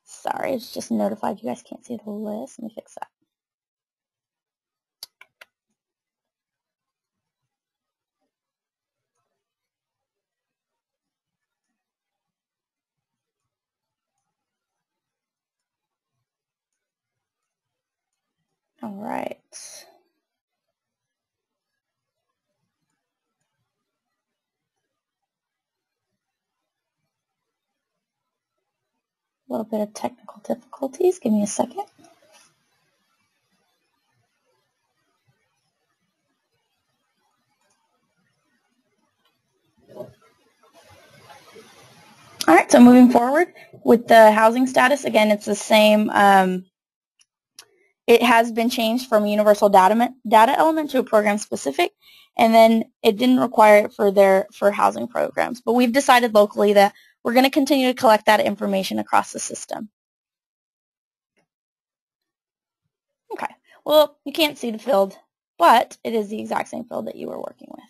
Sorry, it's just notified you guys can't see the list. Let me fix that. All right. A little bit of technical difficulties. Give me a second. All right, so moving forward with the housing status, again, it's the same. It has been changed from a universal data element to a program specific, and then it didn't require it for housing programs. But we've decided locally that we're going to continue to collect that information across the system. Okay, well, you can't see the field, but it is the exact same field that you were working with.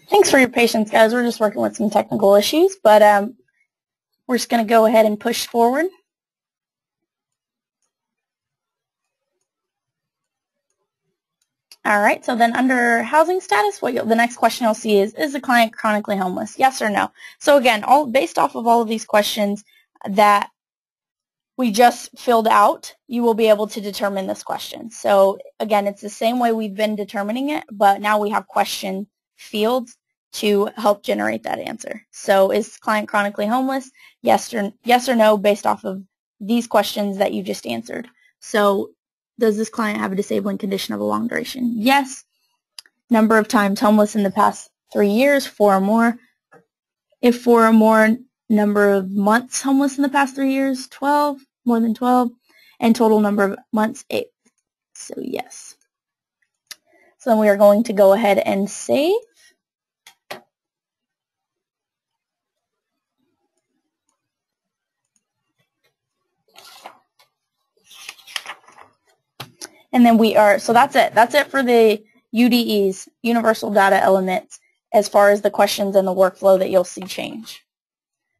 Thanks for your patience, guys. We're just working with some technical issues, but we're just going to go ahead and push forward. All right, so then under housing status, the next question you'll see is the client chronically homeless? Yes or no? So again, based off of all of these questions that we just filled out, you will be able to determine this question. So again, it's the same way we've been determining it, but now we have question fields to help generate that answer. So is client chronically homeless? Yes or no, based off of these questions that you just answered. So does this client have a disabling condition of a long duration? Yes. Number of times homeless in the past 3 years, 4 or more. If 4 or more, number of months homeless in the past 3 years, 12, more than 12. And total number of months, 8. So yes. So then we are going to go ahead and save. And then so that's it. That's it for the UDEs, Universal Data Elements, as far as the questions and the workflow that you'll see change.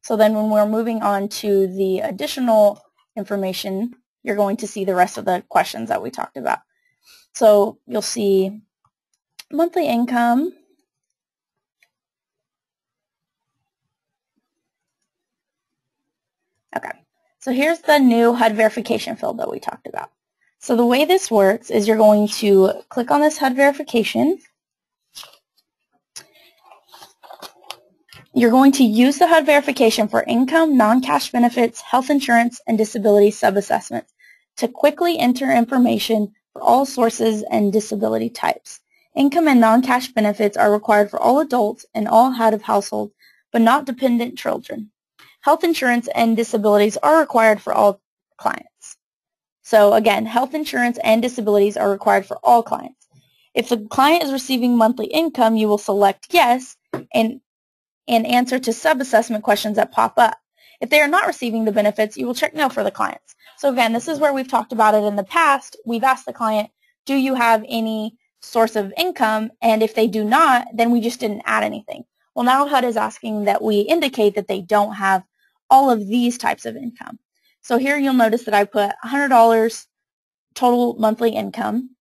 So then when we're moving on to the additional information, you're going to see the rest of the questions that we talked about. So you'll see monthly income, okay, so here's the new HUD verification field that we talked about. So the way this works is you're going to click on this HUD verification. You're going to use the HUD verification for income, non-cash benefits, health insurance, and disability subassessments to quickly enter information for all sources and disability types. Income and non-cash benefits are required for all adults in all head of households, but not dependent children. Health insurance and disabilities are required for all clients. So again, health insurance and disabilities are required for all clients. If the client is receiving monthly income, you will select yes and answer to sub-assessment questions that pop up. If they are not receiving the benefits, you will check no for the clients. So again, this is where we've talked about it in the past. We've asked the client, do you have any source of income? And if they do not, then we just didn't add anything. Well, now HUD is asking that we indicate that they don't have all of these types of income. So here you'll notice that I put $100 total monthly income.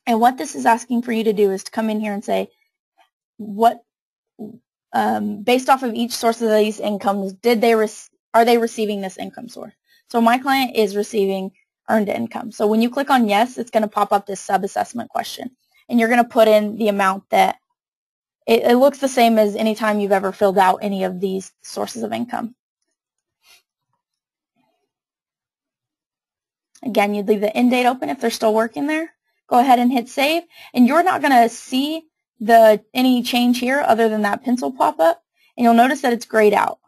And what this is asking for you to do is to come in here and say, what based off of each source of these incomes, are they receiving this income source? So my client is receiving earned income. So when you click on yes, it's going to pop up this sub-assessment question. And you're going to put in the amount that, it looks the same as any time you've ever filled out any of these sources of income. Again, you'd leave the end date open if they're still working there. Go ahead and hit save. And you're not going to see any change here other than that pencil pop up, and you'll notice that it's grayed out.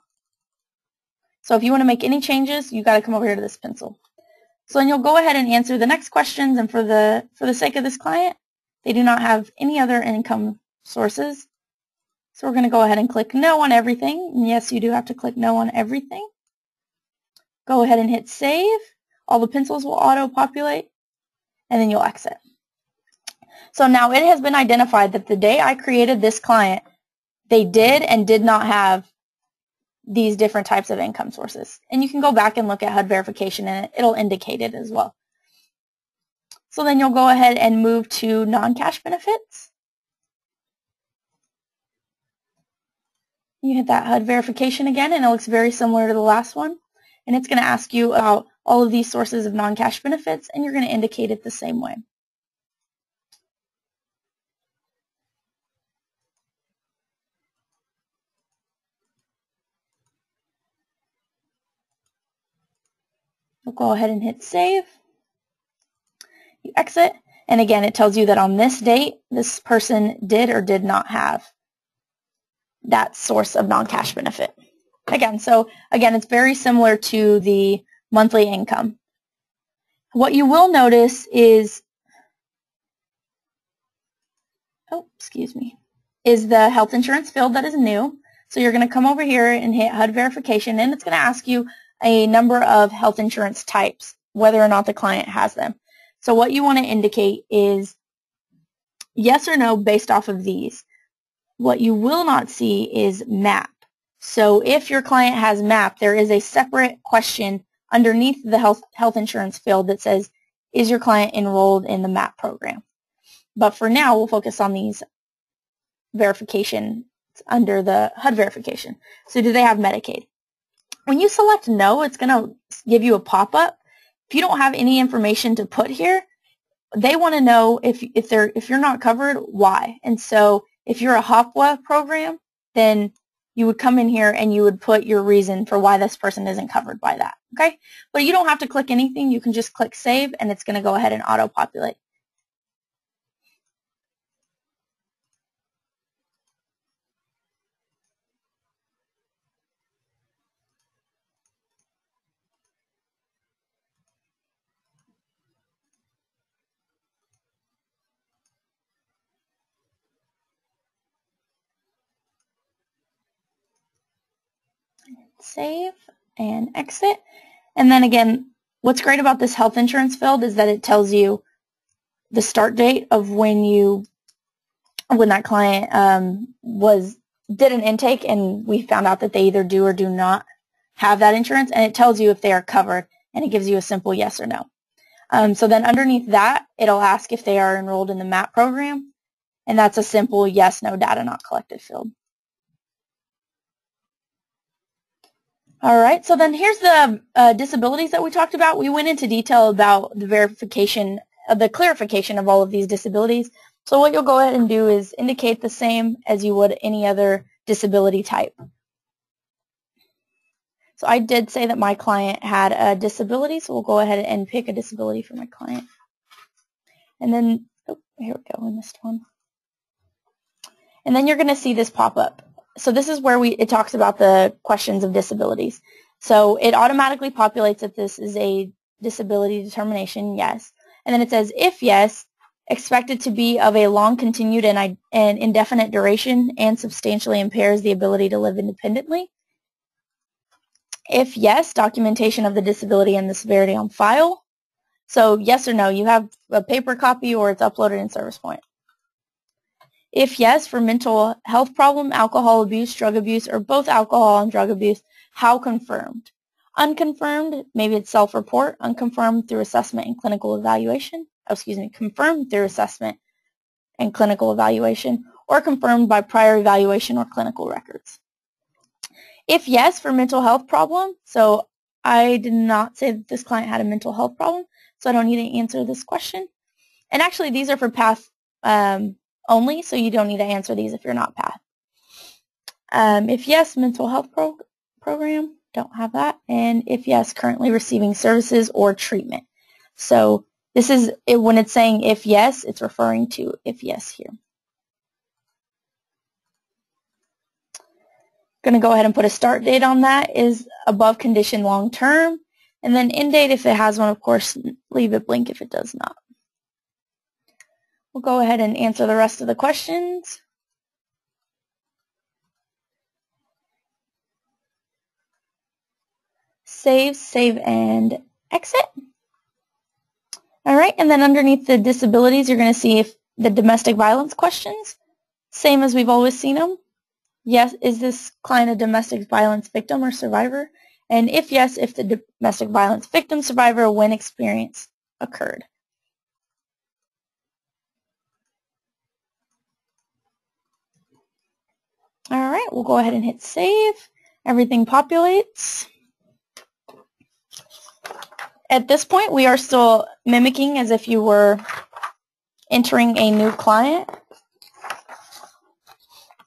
So if you want to make any changes, you've got to come over here to this pencil. So then you'll go ahead and answer the next questions, and for the sake of this client, they do not have any other income sources. So we're going to go ahead and click no on everything. And yes, you do have to click no on everything. Go ahead and hit save. All the pencils will auto-populate, and then you'll exit. So now it has been identified that the day I created this client, they did and did not have these different types of income sources. And you can go back and look at HUD verification and it'll indicate it as well. So then you'll go ahead and move to non-cash benefits. You hit that HUD verification again and it looks very similar to the last one. And it's going to ask you about all of these sources of non-cash benefits and you're going to indicate it the same way. We'll go ahead and hit save. You exit, and again, it tells you that on this date, this person did or did not have that source of non-cash benefit. Again, it's very similar to the monthly income. What you will notice is, is the health insurance field that is new. So you're going to come over here and hit HUD verification, and it's going to ask you a number of health insurance types, whether or not the client has them. So what you want to indicate is yes or no based off of these. What you will not see is MAP. So if your client has MAP, there is a separate question underneath the health insurance field that says, is your client enrolled in the MAP program? But for now, we'll focus on these verifications under the HUD verification. So do they have Medicaid? When you select no, it's going to give you a pop-up. If you don't have any information to put here, they want to know if you're not covered, why. And so if you're a HOPWA program, then you would come in here and you would put your reason for why this person isn't covered by that. Okay? But you don't have to click anything. You can just click save and it's going to go ahead and auto-populate. Save and exit. And then again, what's great about this health insurance field is that it tells you the start date of when you when that client did an intake and we found out that they either do or do not have that insurance, and it tells you if they are covered, and it gives you a simple yes or no. So then underneath that, it'll ask if they are enrolled in the MAP program, and that's a simple yes, no, data not collected field. All right, so then here's the disabilities that we talked about. We went into detail about the verification, the clarification of all of these disabilities. So what you'll go ahead and do is indicate the same as you would any other disability type. So I did say that my client had a disability, so we'll go ahead and pick a disability for my client. And then, oh, here we go, I missed one. And then you're going to see this pop up. So this is where it talks about the questions of disabilities. So it automatically populates that this is a disability determination, yes. And then it says, if yes, expected to be of a long continued and indefinite duration and substantially impairs the ability to live independently. If yes, documentation of the disability and the severity on file. So yes or no, you have a paper copy or it's uploaded in Service Point. If yes, for mental health problem, alcohol abuse, drug abuse, or both alcohol and drug abuse, how confirmed? Unconfirmed, maybe it's self-report. Unconfirmed through assessment and clinical evaluation. Oh, excuse me, confirmed through assessment and clinical evaluation, or confirmed by prior evaluation or clinical records. If yes, for mental health problem, so I did not say that this client had a mental health problem, so I don't need to answer this question. And actually, these are for PATH only, so you don't need to answer these if you're not PATH. If yes, mental health program, don't have that. And if yes, currently receiving services or treatment. So this is, when it's saying if yes, it's referring to if yes here. Going to go ahead and put a start date on that, is above condition long term, and then end date if it has one, of course, leave it blank if it does not. We'll go ahead and answer the rest of the questions. Save and exit. All right, and then underneath the disabilities, you're going to see if the domestic violence questions, same as we've always seen them. Yes, is this client a domestic violence victim or survivor? And if yes, if the domestic violence victim, survivor, when experience occurred. All right, we'll go ahead and hit save. Everything populates. At this point, we are still mimicking as if you were entering a new client.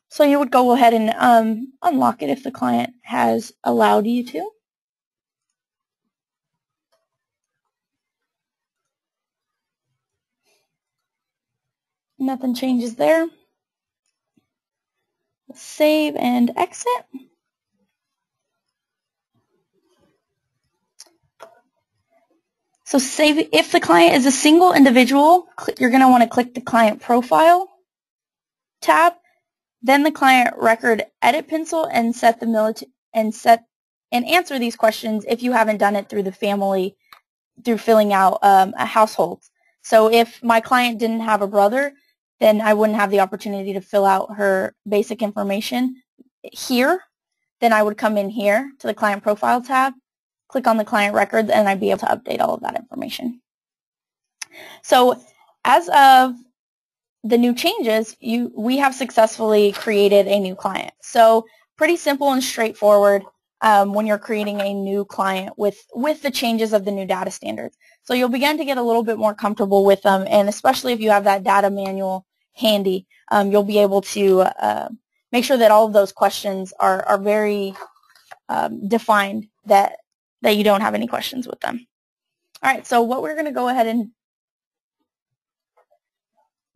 So you would go ahead and unlock it if the client has allowed you to. Nothing changes there. Save and exit. So save, if the client is a single individual, you're going to want to click the client profile tab, then the client record edit pencil, and and answer these questions if you haven't done it through the family, through filling out a household. So if my client didn't have a brother, then I wouldn't have the opportunity to fill out her basic information here. Then I would come in here to the client profile tab, click on the client records, and I'd be able to update all of that information. So as of the new changes, we have successfully created a new client. So pretty simple and straightforward when you're creating a new client with the changes of the new data standards. So you'll begin to get a little bit more comfortable with them, and especially if you have that data manual handy, you'll be able to make sure that all of those questions are very defined, that you don't have any questions with them. All right, so what we're going to go ahead and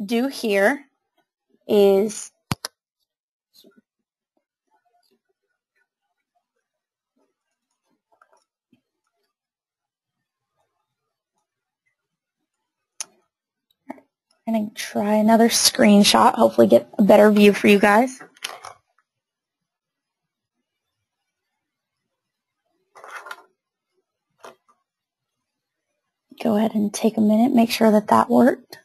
do here is I'm going to try another screenshot, hopefully get a better view for you guys. Go ahead and take a minute, make sure that that worked.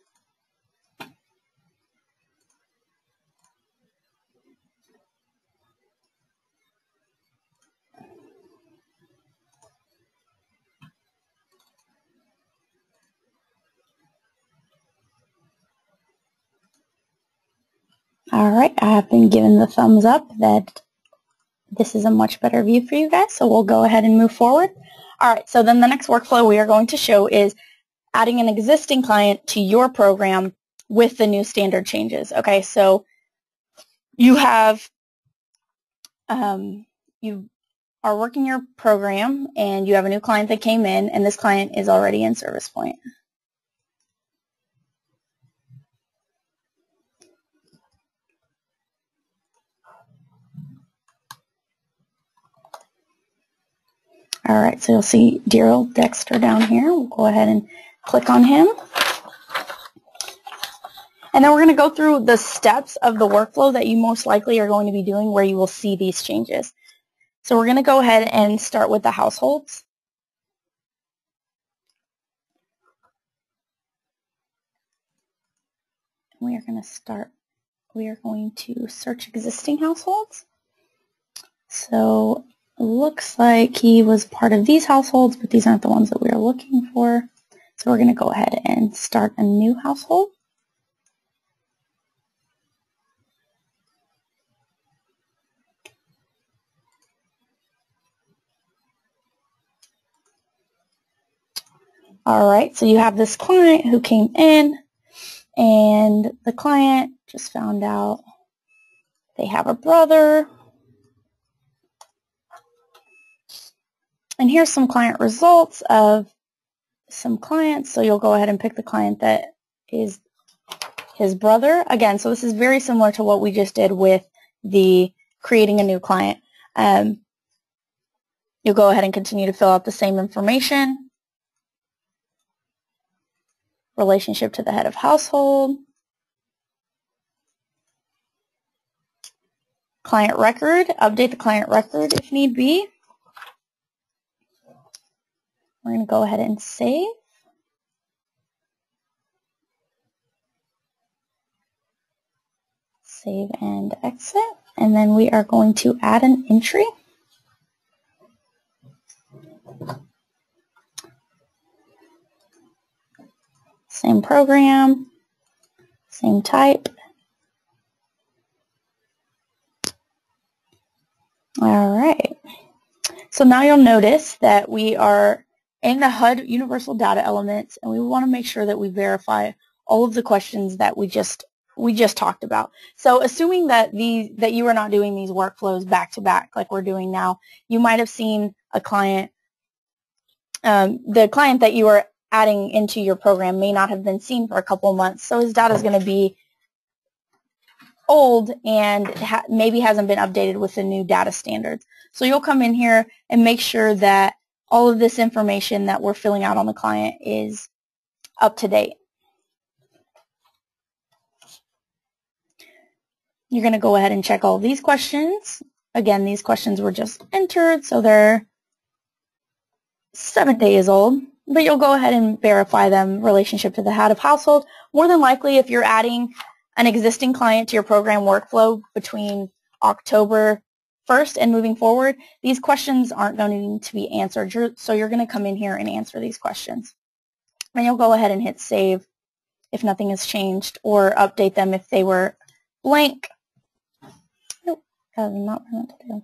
All right, I have been given the thumbs up that this is a much better view for you guys, so we'll go ahead and move forward. All right, so then the next workflow we are going to show is adding an existing client to your program with the new standard changes. Okay, so you have, you are working your program and you have a new client that came in, and this client is already in Service Point. All right, so you'll see dear old Dexter down here. We'll go ahead and click on him. And then we're going to go through the steps of the workflow that you most likely are going to be doing where you will see these changes. So we're going to go ahead and start with the households. We are going to search existing households. So it looks like he was part of these households, but these aren't the ones that we are looking for. So we're going to go ahead and start a new household. All right, so you have this client who came in, and the client just found out they have a brother. And here's some client results of some clients. So you'll go ahead and pick the client that is his brother. Again, so this is very similar to what we just did with the creating a new client. You'll go ahead and continue to fill out the same information. Relationship to the head of household. Client record, update the client record if need be. We're going to go ahead and save. Save and exit. And then we are going to add an entry. Same program, same type. All right. So now you'll notice that we are in the HUD Universal Data Elements, and we want to make sure that we verify all of the questions that we just talked about. So assuming that you are not doing these workflows back to back like we're doing now, you might have seen a client, the client that you are adding into your program may not have been seen for a couple of months, so his data is going to be old and maybe hasn't been updated with the new data standards. So you'll come in here and make sure that all of this information that we're filling out on the client is up to date. You're going to go ahead and check all of these questions. Again, these questions were just entered, so they're 7 days old, but you'll go ahead and verify them. Relationship to the head of household. More than likely, if you're adding an existing client to your program workflow between October 1st and moving forward, these questions aren't going to be answered, so you're going to come in here and answer these questions. And you'll go ahead and hit save if nothing has changed, or update them if they were blank. Nope, that is not what I meant to do.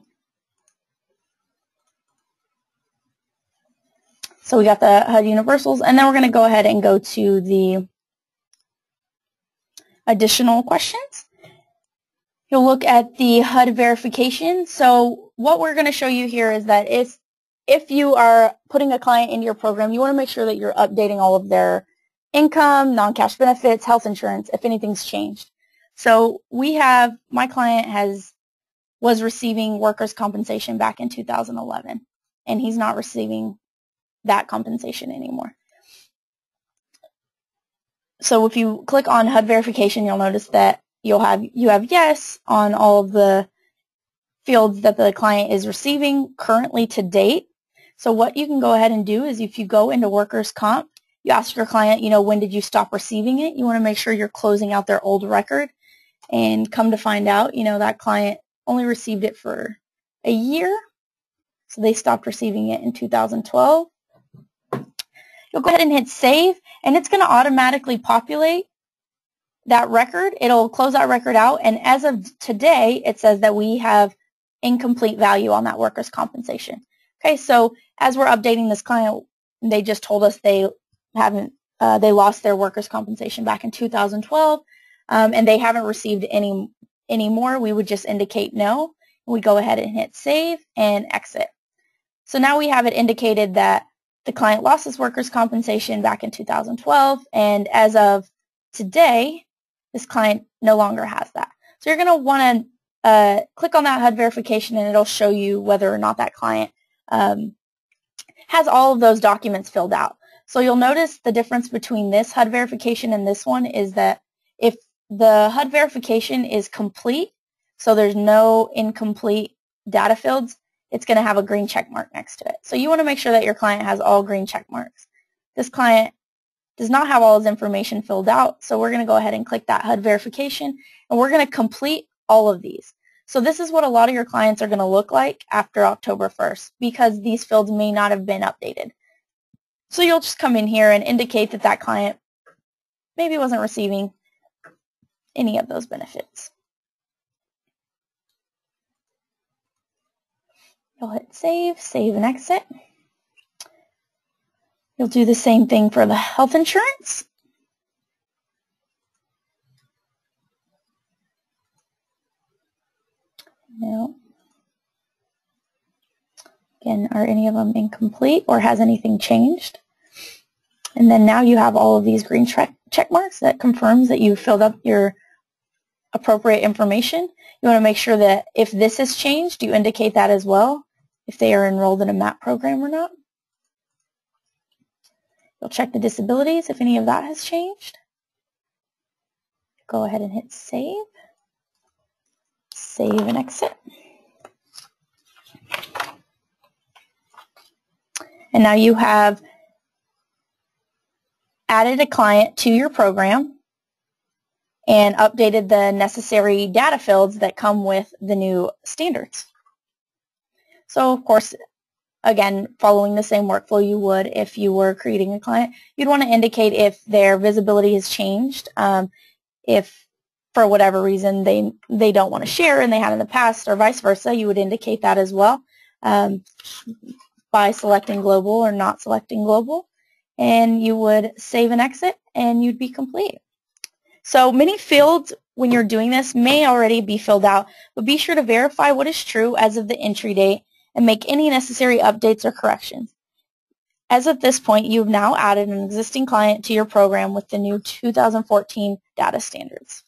So we got the HUD universals, and then we're going to go ahead and go to the additional questions. You'll look at the HUD verification. So what we're going to show you here is that if you are putting a client into your program, you want to make sure that you're updating all of their income, non-cash benefits, health insurance, if anything's changed. So my client was receiving workers' compensation back in 2011, and he's not receiving that compensation anymore. So if you click on HUD verification, you'll notice that you have yes on all of the fields that the client is receiving currently to date. So what you can go ahead and do is, if you go into workers' comp, you ask your client, when did you stop receiving it? You want to make sure you're closing out their old record, and come to find out, that client only received it for a year, so they stopped receiving it in 2012. You'll go ahead and hit save, and it's going to automatically populate that record, it'll close that record out, and as of today, it says that we have incomplete value on that workers' compensation. Okay, so as we're updating this client, they just told us they lost their workers' compensation back in 2012, and they haven't received any more. We would just indicate no. We go ahead and hit save and exit. So now we have it indicated that the client lost his workers' compensation back in 2012, and as of today, this client no longer has that. So you're going to want to click on that HUD verification, and it'll show you whether or not that client has all of those documents filled out. So you'll notice the difference between this HUD verification and this one is that if the HUD verification is complete, so there's no incomplete data fields, it's going to have a green check mark next to it. So you want to make sure that your client has all green check marks. This client does not have all his information filled out, so we're going to go ahead and click that HUD verification, and we're going to complete all of these. So this is what a lot of your clients are going to look like after October 1st, because these fields may not have been updated. So you'll just come in here and indicate that that client maybe wasn't receiving any of those benefits. You'll hit save, save and exit. You'll do the same thing for the health insurance. Now, again, are any of them incomplete or has anything changed? And then now you have all of these green check marks that confirms that you filled up your appropriate information. You want to make sure that if this has changed, you indicate that as well, if they are enrolled in a MAP program or not. You'll check the disabilities if any of that has changed. Go ahead and hit save. Save and exit. And now you have added a client to your program and updated the necessary data fields that come with the new standards. So of course, again, following the same workflow you would if you were creating a client, you'd want to indicate if their visibility has changed. If for whatever reason they don't want to share and they had in the past, or vice versa, you would indicate that as well by selecting global or not selecting global. And you would save and exit, and you'd be complete. So many fields when you're doing this may already be filled out, but be sure to verify what is true as of the entry date and make any necessary updates or corrections. As of this point, you've now added an existing client to your program with the new 2014 data standards.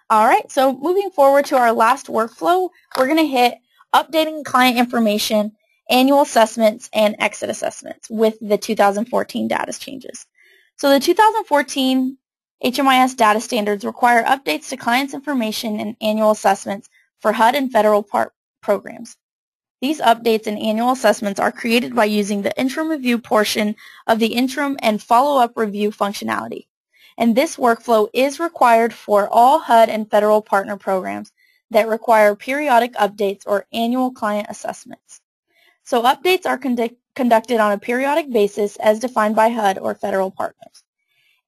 All right, so moving forward to our last workflow, we're going to hit updating client information, annual assessments, and exit assessments with the 2014 data changes. So the 2014 HMIS data standards require updates to clients' information and annual assessments for HUD and federal programs. These updates and annual assessments are created by using the interim review portion of the interim and follow-up review functionality. And this workflow is required for all HUD and federal partner programs that require periodic updates or annual client assessments. So updates are conducted on a periodic basis as defined by HUD or federal partners.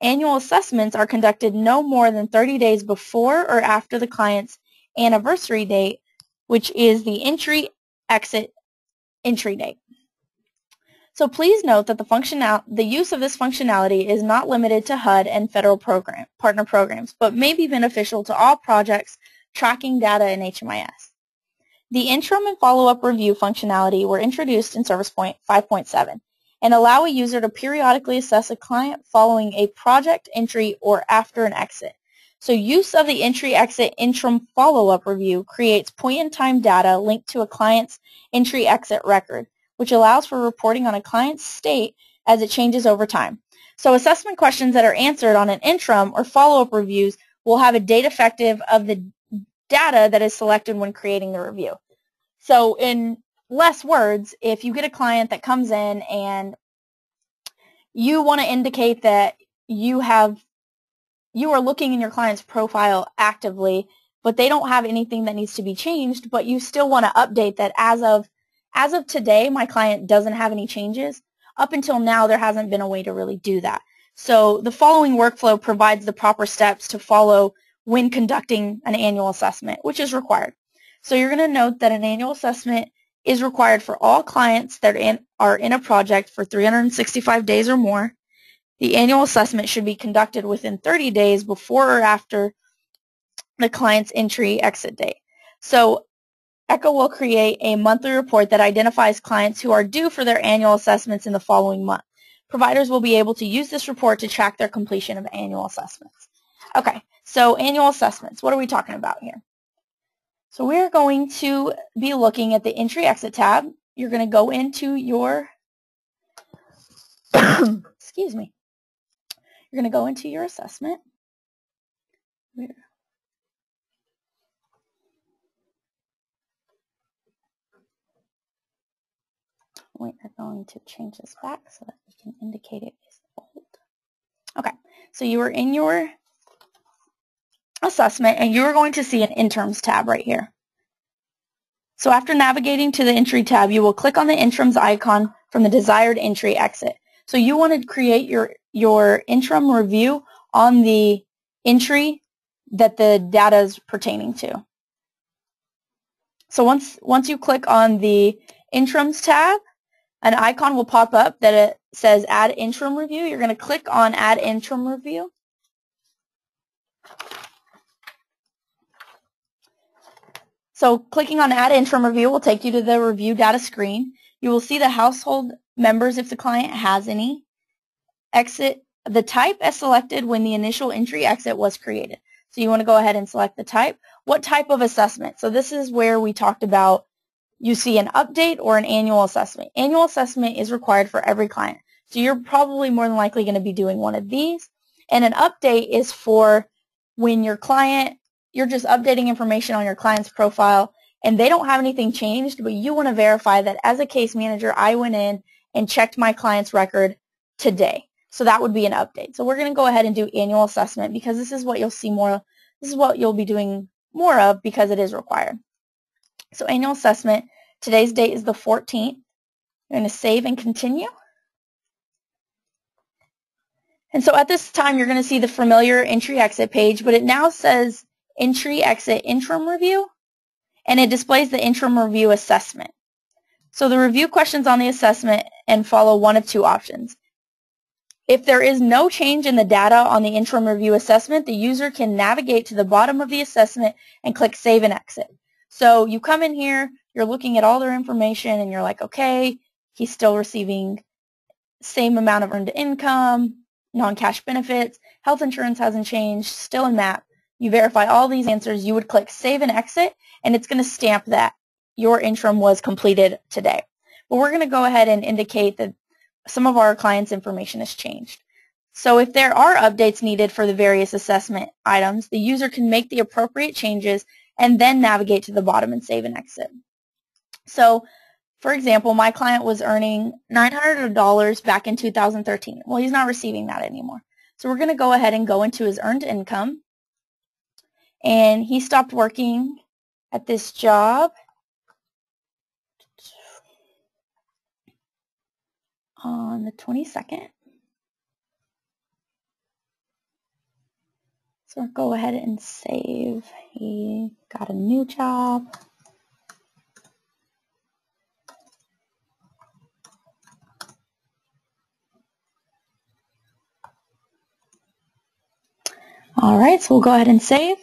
Annual assessments are conducted no more than 30 days before or after the client's anniversary date, which is the entry-exit entry date. So please note that the use of this functionality is not limited to HUD and federal partner programs, but may be beneficial to all projects tracking data in HMIS. The interim and follow-up review functionality were introduced in Service Point 5.7 and allow a user to periodically assess a client following a project entry or after an exit. So use of the entry-exit interim follow-up review creates point-in-time data linked to a client's entry-exit record, which allows for reporting on a client's state as it changes over time. So assessment questions that are answered on an interim or follow-up reviews will have a date effective of the data that is selected when creating the review. So in less words, if you get a client that comes in and you want to indicate that you are looking in your client's profile actively, but they don't have anything that needs to be changed, but you still want to update that as of today, my client doesn't have any changes. Up until now, there hasn't been a way to really do that. So the following workflow provides the proper steps to follow when conducting an annual assessment, which is required. So you're going to note that an annual assessment is required for all clients that are in a project for 365 days or more. The annual assessment should be conducted within 30 days before or after the client's entry exit date. So ECHO will create a monthly report that identifies clients who are due for their annual assessments in the following month. Providers will be able to use this report to track their completion of annual assessments. Okay, so annual assessments, what are we talking about here? So we're going to be looking at the entry-exit tab. You're going to go into your, excuse me, you're going to go into your assessment. We're going to change this back so that we can indicate it is old. Okay, so you are in your assessment and you are going to see an interims tab right here. So after navigating to the entry tab, you will click on the interims icon from the desired entry exit. So you want to create your interim review on the entry that the data is pertaining to. So once you click on the interims tab, an icon will pop up that it says Add Interim Review. You're going to click on Add Interim Review. So clicking on Add Interim Review will take you to the review data screen. You will see the household members if the client has any. Exit the type as selected when the initial entry exit was created. So you want to go ahead and select the type. What type of assessment? So this is where we talked about you see an update or an annual assessment. Annual assessment is required for every client. So you're probably more than likely going to be doing one of these. And an update is for when your client, you're just updating information on your client's profile and they don't have anything changed, but you want to verify that as a case manager, I went in and checked my client's record today. So that would be an update. So we're going to go ahead and do annual assessment because this is what you'll see more. This is what you'll be doing more of because it is required. So annual assessment, today's date is the 14th. You're going to save and continue. And so at this time, you're going to see the familiar entry-exit page, but it now says entry-exit interim review, and it displays the interim review assessment. So the review questions on the assessment and follow one of two options. If there is no change in the data on the interim review assessment, the user can navigate to the bottom of the assessment and click Save and Exit. So you come in here, you're looking at all their information, and you're like, okay, he's still receiving same amount of earned income, non-cash benefits, health insurance hasn't changed, still in MAP. You verify all these answers, you would click Save and Exit, and it's going to stamp that your interim was completed today. But we're going to go ahead and indicate that some of our clients' information has changed. So if there are updates needed for the various assessment items, the user can make the appropriate changes and then navigate to the bottom and save and exit. So, for example, my client was earning $900 back in 2013. Well, he's not receiving that anymore. So we're going to go ahead and go into his earned income. And he stopped working at this job on the 22nd. So we'll go ahead and save. He got a new job. All right, so we'll go ahead and save.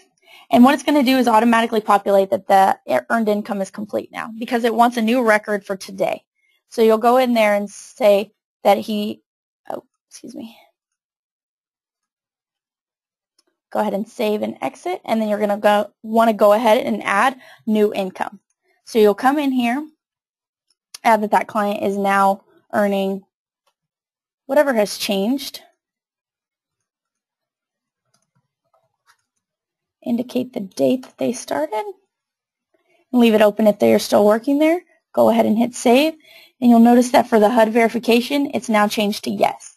And what it's going to do is automatically populate that the earned income is complete now because it wants a new record for today. So you'll go in there and say that go ahead and save and exit, and then you're going to want to go ahead and add new income. So you'll come in here, add that client is now earning whatever has changed. Indicate the date that they started. And leave it open if they are still working there. Go ahead and hit save, and you'll notice that for the HUD verification, it's now changed to yes.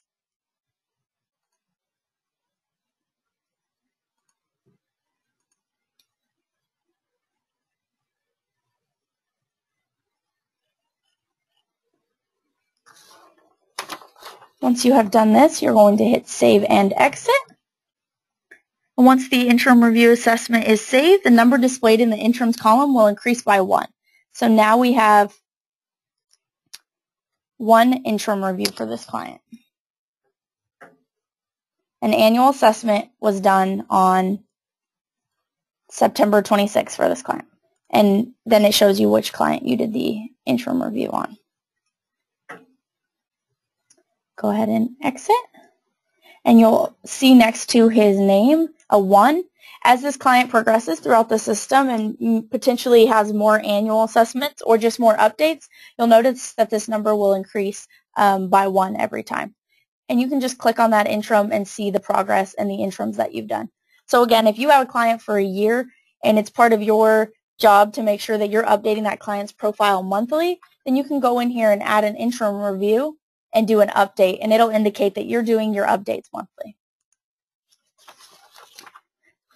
Once you have done this, you're going to hit Save and Exit. And once the interim review assessment is saved, the number displayed in the interims column will increase by 1. So now we have 1 interim review for this client. An annual assessment was done on September 26th for this client. And then it shows you which client you did the interim review on. Go ahead and exit. And you'll see next to his name a 1. As this client progresses throughout the system and potentially has more annual assessments or just more updates, you'll notice that this number will increase by 1 every time. And you can just click on that interim and see the progress and the interims that you've done. So again, if you have a client for a year and it's part of your job to make sure that you're updating that client's profile monthly, then you can go in here and add an interim review and do an update, and it'll indicate that you're doing your updates monthly.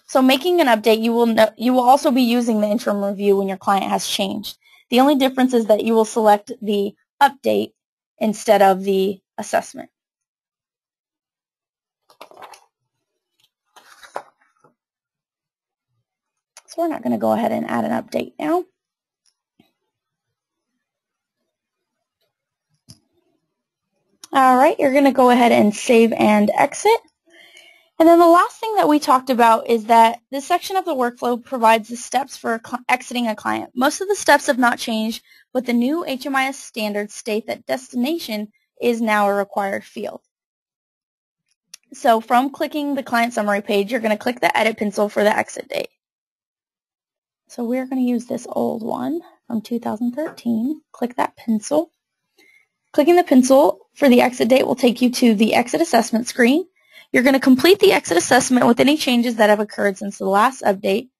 So making an update, you will also be using the interim review when your client has changed. The only difference is that you will select the update instead of the assessment. So we're not going to go ahead and add an update now. All right, you're going to go ahead and save and exit. And then the last thing that we talked about is that this section of the workflow provides the steps for exiting a client. Most of the steps have not changed, but the new HMIS standards state that destination is now a required field. So from clicking the client summary page, you're going to click the edit pencil for the exit date. So we're going to use this old one from 2013. Click that pencil. Clicking the pencil for the exit date will take you to the exit assessment screen. You're going to complete the exit assessment with any changes that have occurred since the last update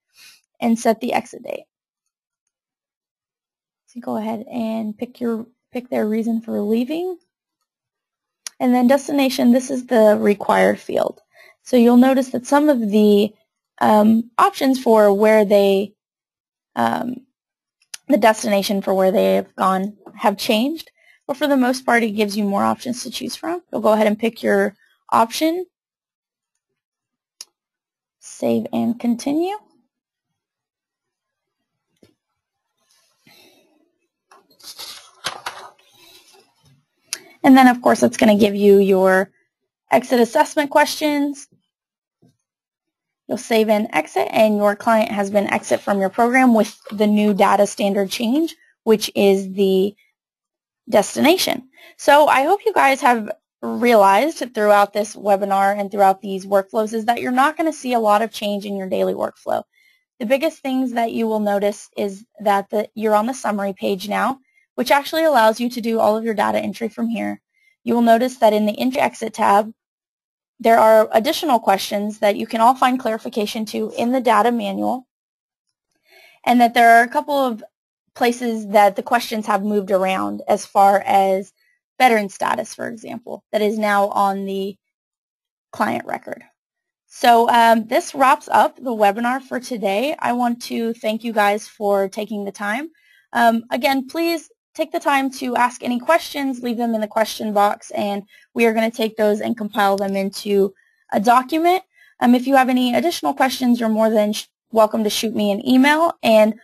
and set the exit date. So go ahead and pick their reason for leaving. And then destination, this is the required field. So you'll notice that some of the options for where they, the destination for where they have gone have changed. But for the most part, it gives you more options to choose from. You'll go ahead and pick your option. Save and continue. And then, of course, it's going to give you your exit assessment questions. You'll save and exit, and your client has been exit from your program with the new data standard change, which is the destination. So I hope you guys have realized throughout this webinar and throughout these workflows is that you're not going to see a lot of change in your daily workflow. The biggest things that you will notice is that you're on the summary page now, which actually allows you to do all of your data entry from here. You will notice that in the Entry Exit tab, there are additional questions that you can all find clarification to in the data manual, and that there are a couple of places that the questions have moved around as far as veteran status, for example, that is now on the client record. So this wraps up the webinar for today. I want to thank you guys for taking the time. Again, please take the time to ask any questions, leave them in the question box, and we are going to take those and compile them into a document. If you have any additional questions, you're more than welcome to shoot me an email. And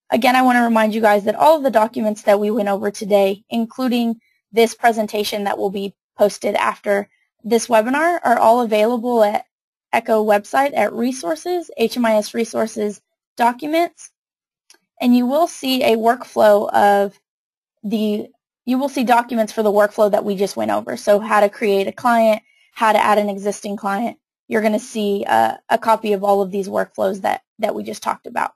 again, I want to remind you guys that all of the documents that we went over today, including this presentation that will be posted after this webinar, are all available at ECHO website at Resources, HMIS Resources Documents. And you will see a workflow of you will see documents for the workflow that we just went over. So how to create a client, how to add an existing client. You're going to see a copy of all of these workflows that we just talked about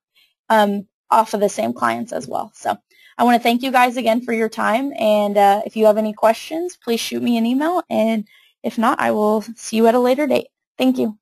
off of the same clients as well. So I want to thank you guys again for your time. And if you have any questions, please shoot me an email. And if not, I will see you at a later date. Thank you.